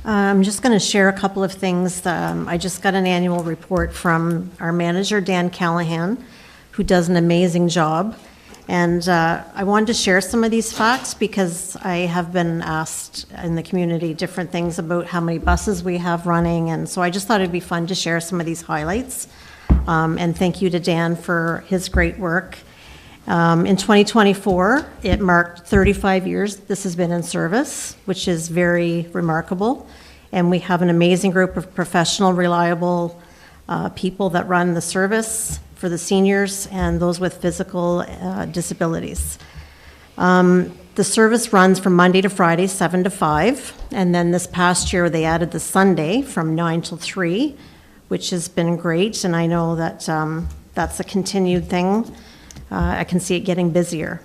I'm just going to share a couple of things. I just got an annual report from our manager, Dan Callahan, who does an amazing job. And I wanted to share some of these facts because I have been asked in the community different things about how many buses we have running. And so I just thought it'd be fun to share some of these highlights. And thank you to Dan for his great work. In 2024, it marked 35 years this has been in service, which is very remarkable. And we have an amazing group of professional, reliable people that run the service for the seniors and those with physical disabilities. The service runs from Monday to Friday, 7 to 5. And then this past year, they added the Sunday from 9 till 3, which has been great. And I know that that's a continued thing. I can see it getting busier.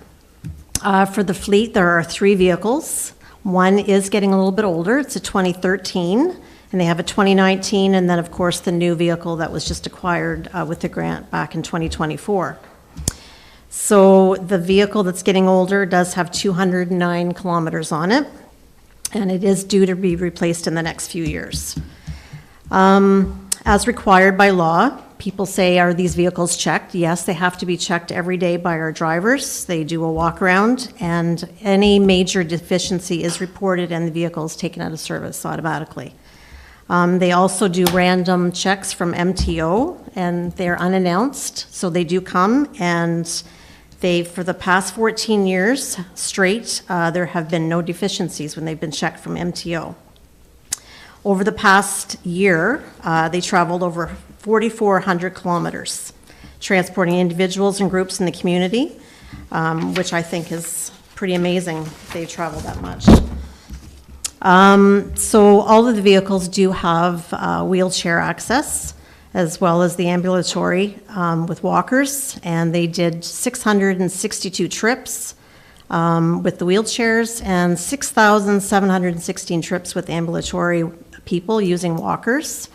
For the fleet, there are 3 vehicles. One is getting a little bit older. It's a 2013, and they have a 2019, and then, of course, the new vehicle that was just acquired with the grant back in 2024. So the vehicle that's getting older does have 209 kilometers on it, and it is due to be replaced in the next few years. As required by law, people say, are these vehicles checked? Yes, they have to be checked every day by our drivers. They do a walk around, and any major deficiency is reported and the vehicle is taken out of service automatically. They also do random checks from MTO, and they're unannounced, so they do come, and for the past 14 years straight, there have been no deficiencies when they've been checked from MTO. Over the past year, they traveled over 4,400 kilometers, transporting individuals and groups in the community, which I think is pretty amazing they travel that much. So all of the vehicles do have wheelchair access, as well as the ambulatory with walkers, and they did 662 trips with the wheelchairs and 6,716 trips with ambulatory people using walkers.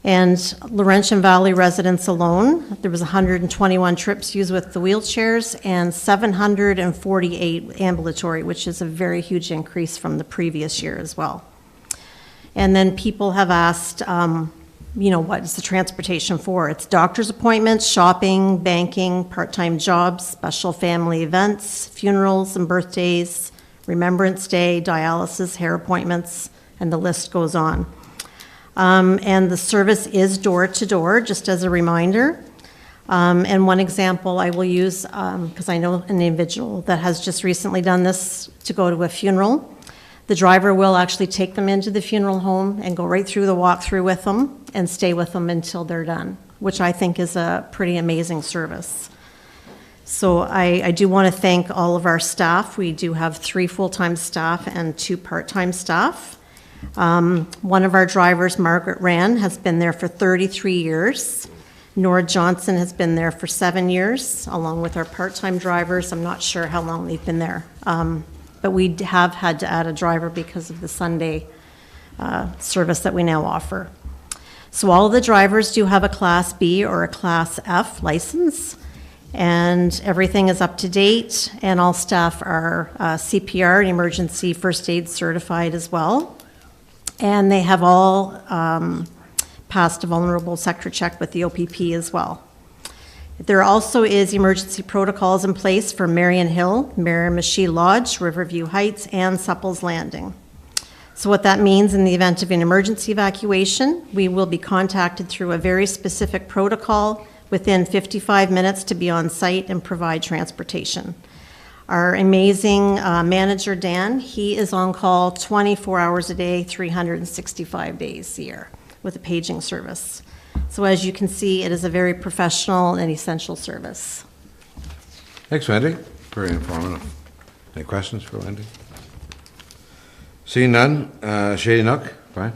And Laurentian Valley residents alone, there was 121 trips used with the wheelchairs and 748 ambulatory, which is a very huge increase from the previous year as well. And then people have asked, what is the transportation for? It's doctor's appointments, shopping, banking, part-time jobs, special family events, funerals and birthdays, Remembrance Day, dialysis, hair appointments, and the list goes on. And the service is door-to-door, just as a reminder. And one example I will use, because I know an individual that has just recently done this to go to a funeral. The driver will actually take them into the funeral home and go right through the walkthrough with them and stay with them until they're done, which I think is a pretty amazing service. So I do want to thank all of our staff. We do have 3 full-time staff and 2 part-time staff. One of our drivers, Margaret Rand, has been there for 33 years. Nora Johnson has been there for 7 years, along with our part-time drivers. I'm not sure how long they've been there. But we have had to add a driver because of the Sunday service that we now offer. So all of the drivers do have a Class B or a Class F license, and everything is up to date, and all staff are CPR and emergency first aid certified as well. And they have all passed a vulnerable sector check with the OPP as well. There also is emergency protocols in place for Marion Hill, Miramichi Lodge, Riverview Heights, and Supples Landing. So what that means in the event of an emergency evacuation, we will be contacted through a very specific protocol within 55 minutes to be on site and provide transportation. Our amazing manager, Dan, he is on call 24 hours a day, 365 days a year with a paging service. So as you can see, it is a very professional and essential service. Thanks, Wendy. Very informative. Any questions for Wendy? Seeing none, Shady Nook, Brian?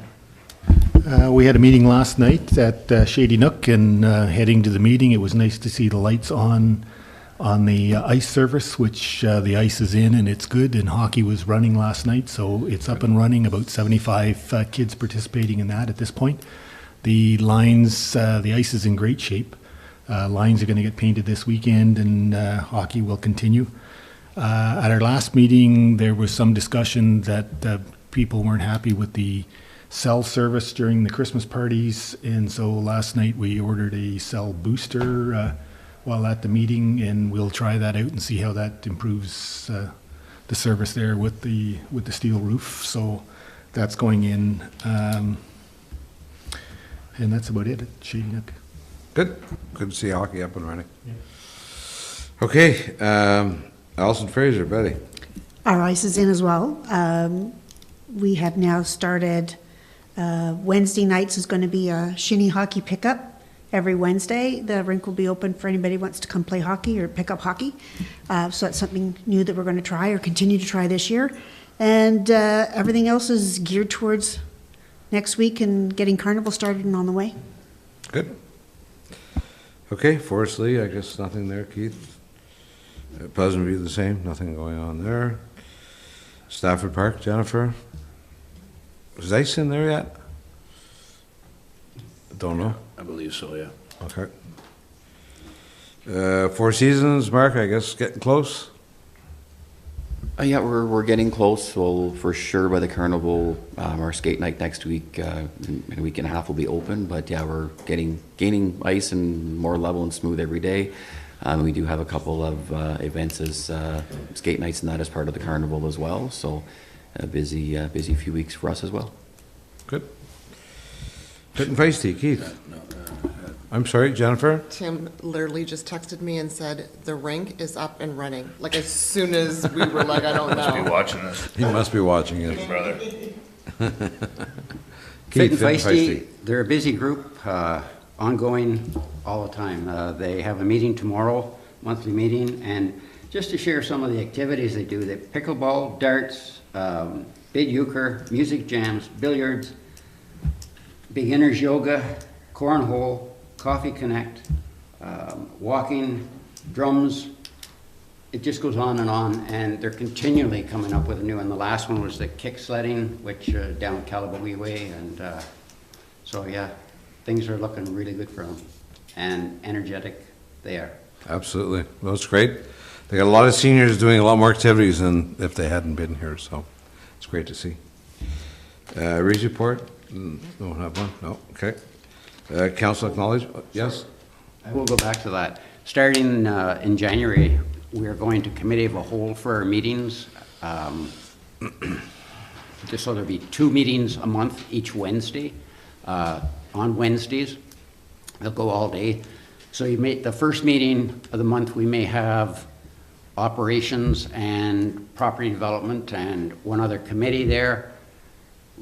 We had a meeting last night at Shady Nook, and heading to the meeting, it was nice to see the lights on the ice service, which the ice is in and it's good, and hockey was running last night, so it's up and running. About 75 kids participating in that at this point. The lines, the ice is in great shape. Lines are going to get painted this weekend, and hockey will continue. At our last meeting, there was some discussion that people weren't happy with the cell service during the Christmas parties, and so last night we ordered a cell booster while at the meeting, and we'll try that out and see how that improves the service there with the steel roof. So that's going in, and that's about it at Shady Nook. Good. Good to see hockey up and running. Yeah. Okay, Alison Fraser, Betty. Our ice is in as well. We have now started, Wednesday nights is going to be a shinny hockey pickup. Every Wednesday, the rink will be open for anybody who wants to come play hockey or pick up hockey. So that's something new that we're going to try or continue to try this year. And everything else is geared towards next week and getting Carnival started and on the way. Good. Okay, Forest Lee, I guess nothing there, Keith. Pleasant View the same, nothing going on there. Stafford Park, Jennifer. Is ice in there yet? Don't know. I believe so, yeah. Okay. Four Seasons, Mark, I guess getting close? Yeah, we're getting close. So for sure by the carnival, our skate night next week, in a week and a half will be open. But yeah, we're gaining ice and more level and smooth every day. We do have a couple of events as skate nights and that as part of the carnival as well. So a busy few weeks for us as well. Good. Getting feisty, Keith. I'm sorry, Jennifer? Tim literally just texted me and said, the rink is up and running. Like as soon as we were like, I don't know. Must be watching this. He must be watching it. Brother. Fit and Keith, Feisty, they're a busy group, ongoing all the time. They have a meeting tomorrow, monthly meeting, and just to share some of the activities they do, they pickleball, darts, bid euchre, music jams, billiards, beginners yoga, cornhole, coffee connect, walking, drums. It just goes on, and they're continually coming up with a new one. The last one was the kick sledding, which down Calabogie Way, and so yeah, things are looking really good for them, and energetic they are. Absolutely. Well, that's great. They got a lot of seniors doing a lot more activities than if they hadn't been here, so it's great to see. Reed's report? Don't have one? No, okay. Council acknowledge, yes? I will go back to that. Starting in January, we are going to committee of a whole for our meetings. Just so there'll be 2 meetings a month each Wednesday. On Wednesdays, they'll go all day. So you make the first meeting of the month, we may have operations and property development and one other committee there.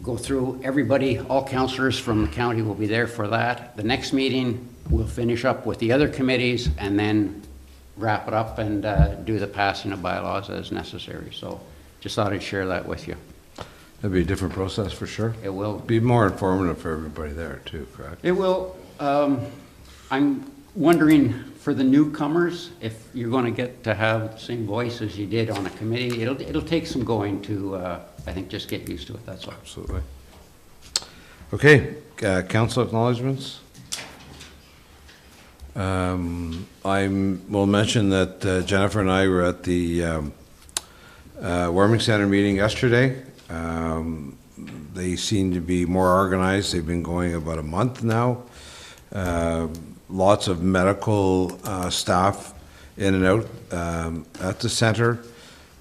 Go through everybody, all councillors from the county will be there for that. The next meeting, we'll finish up with the other committees and then wrap it up and do the passing of bylaws as necessary. So just thought I'd share that with you. That'd be a different process for sure. It will. Be more informative for everybody there too, correct? It will. I'm wondering for the newcomers, if you're going to get to have the same voice as you did on a committee, it'll take some going to, I think, just get used to it, that's all. Absolutely. Okay, council acknowledgements. I will mention that Jennifer and I were at the Warming Center meeting yesterday. They seem to be more organized. They've been going about a month now. Lots of medical staff in and out at the center.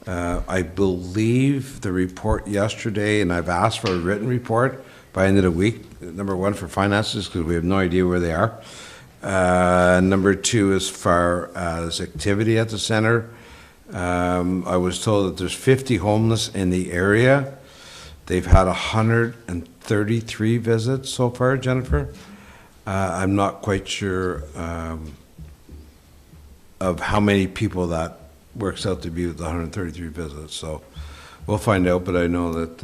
I believe the report yesterday, and I've asked for a written report by the end of the week, number one for finances, because we have no idea where they are. Number two, as far as activity at the center, I was told that there's 50 homeless in the area. They've had 133 visits so far, Jennifer. I'm not quite sure of how many people that works out to be with the 133 visits, so we'll find out, but I know that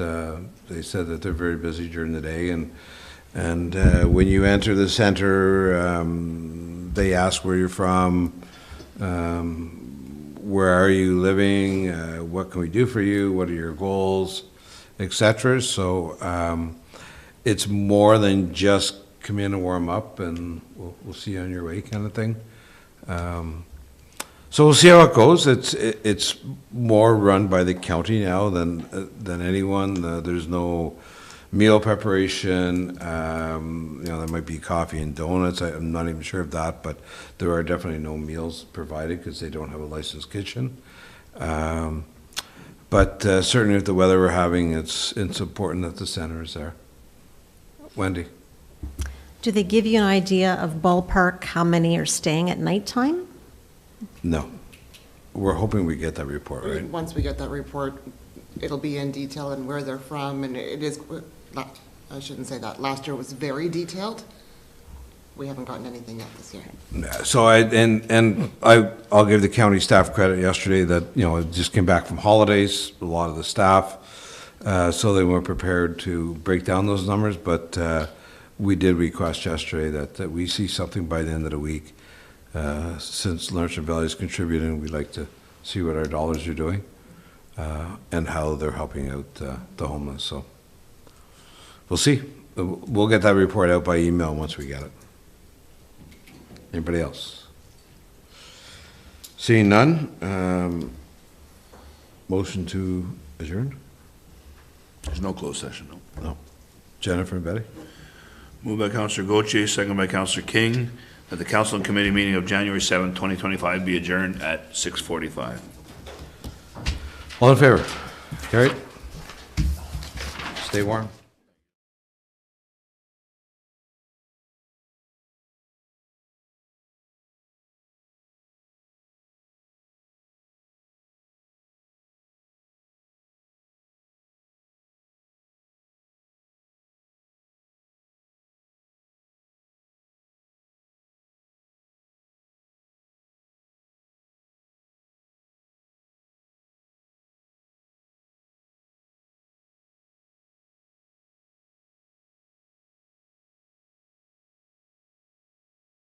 they said that they're very busy during the day, and when you enter the center, they ask where you're from, where are you living, what can we do for you, what are your goals, etc. So it's more than just come in and warm up and we'll see you on your way kind of thing. So we'll see how it goes. It's more run by the county now than anyone. There's no meal preparation. There might be coffee and donuts. I'm not even sure of that, but there are definitely no meals provided because they don't have a licensed kitchen. But certainly with the weather we're having, it's important that the center is there. Wendy. Do they give you an idea of ballpark how many are staying at nighttime? No. We're hoping we get that report, right? Once we get that report, it'll be in detail and where they're from, and it is, I shouldn't say that. Last year was very detailed. We haven't gotten anything yet this year. So I'll give the county staff credit yesterday that, it just came back from holidays, a lot of the staff, so they weren't prepared to break down those numbers, but we did request yesterday that we see something by the end of the week. Since Laurentian Valley is contributing, we'd like to see what our dollars are doing and how they're helping out the homeless. So we'll see. We'll get that report out by email once we get it. Anybody else? Seeing none, motion to adjourn? There's no closed session, no. No. Jennifer and Betty? Moved by Councillor Gauthier, second by Councillor King, that the council and committee meeting of January 7th, 2025 be adjourned at 6:45. All in favor? Carried? Stay warm.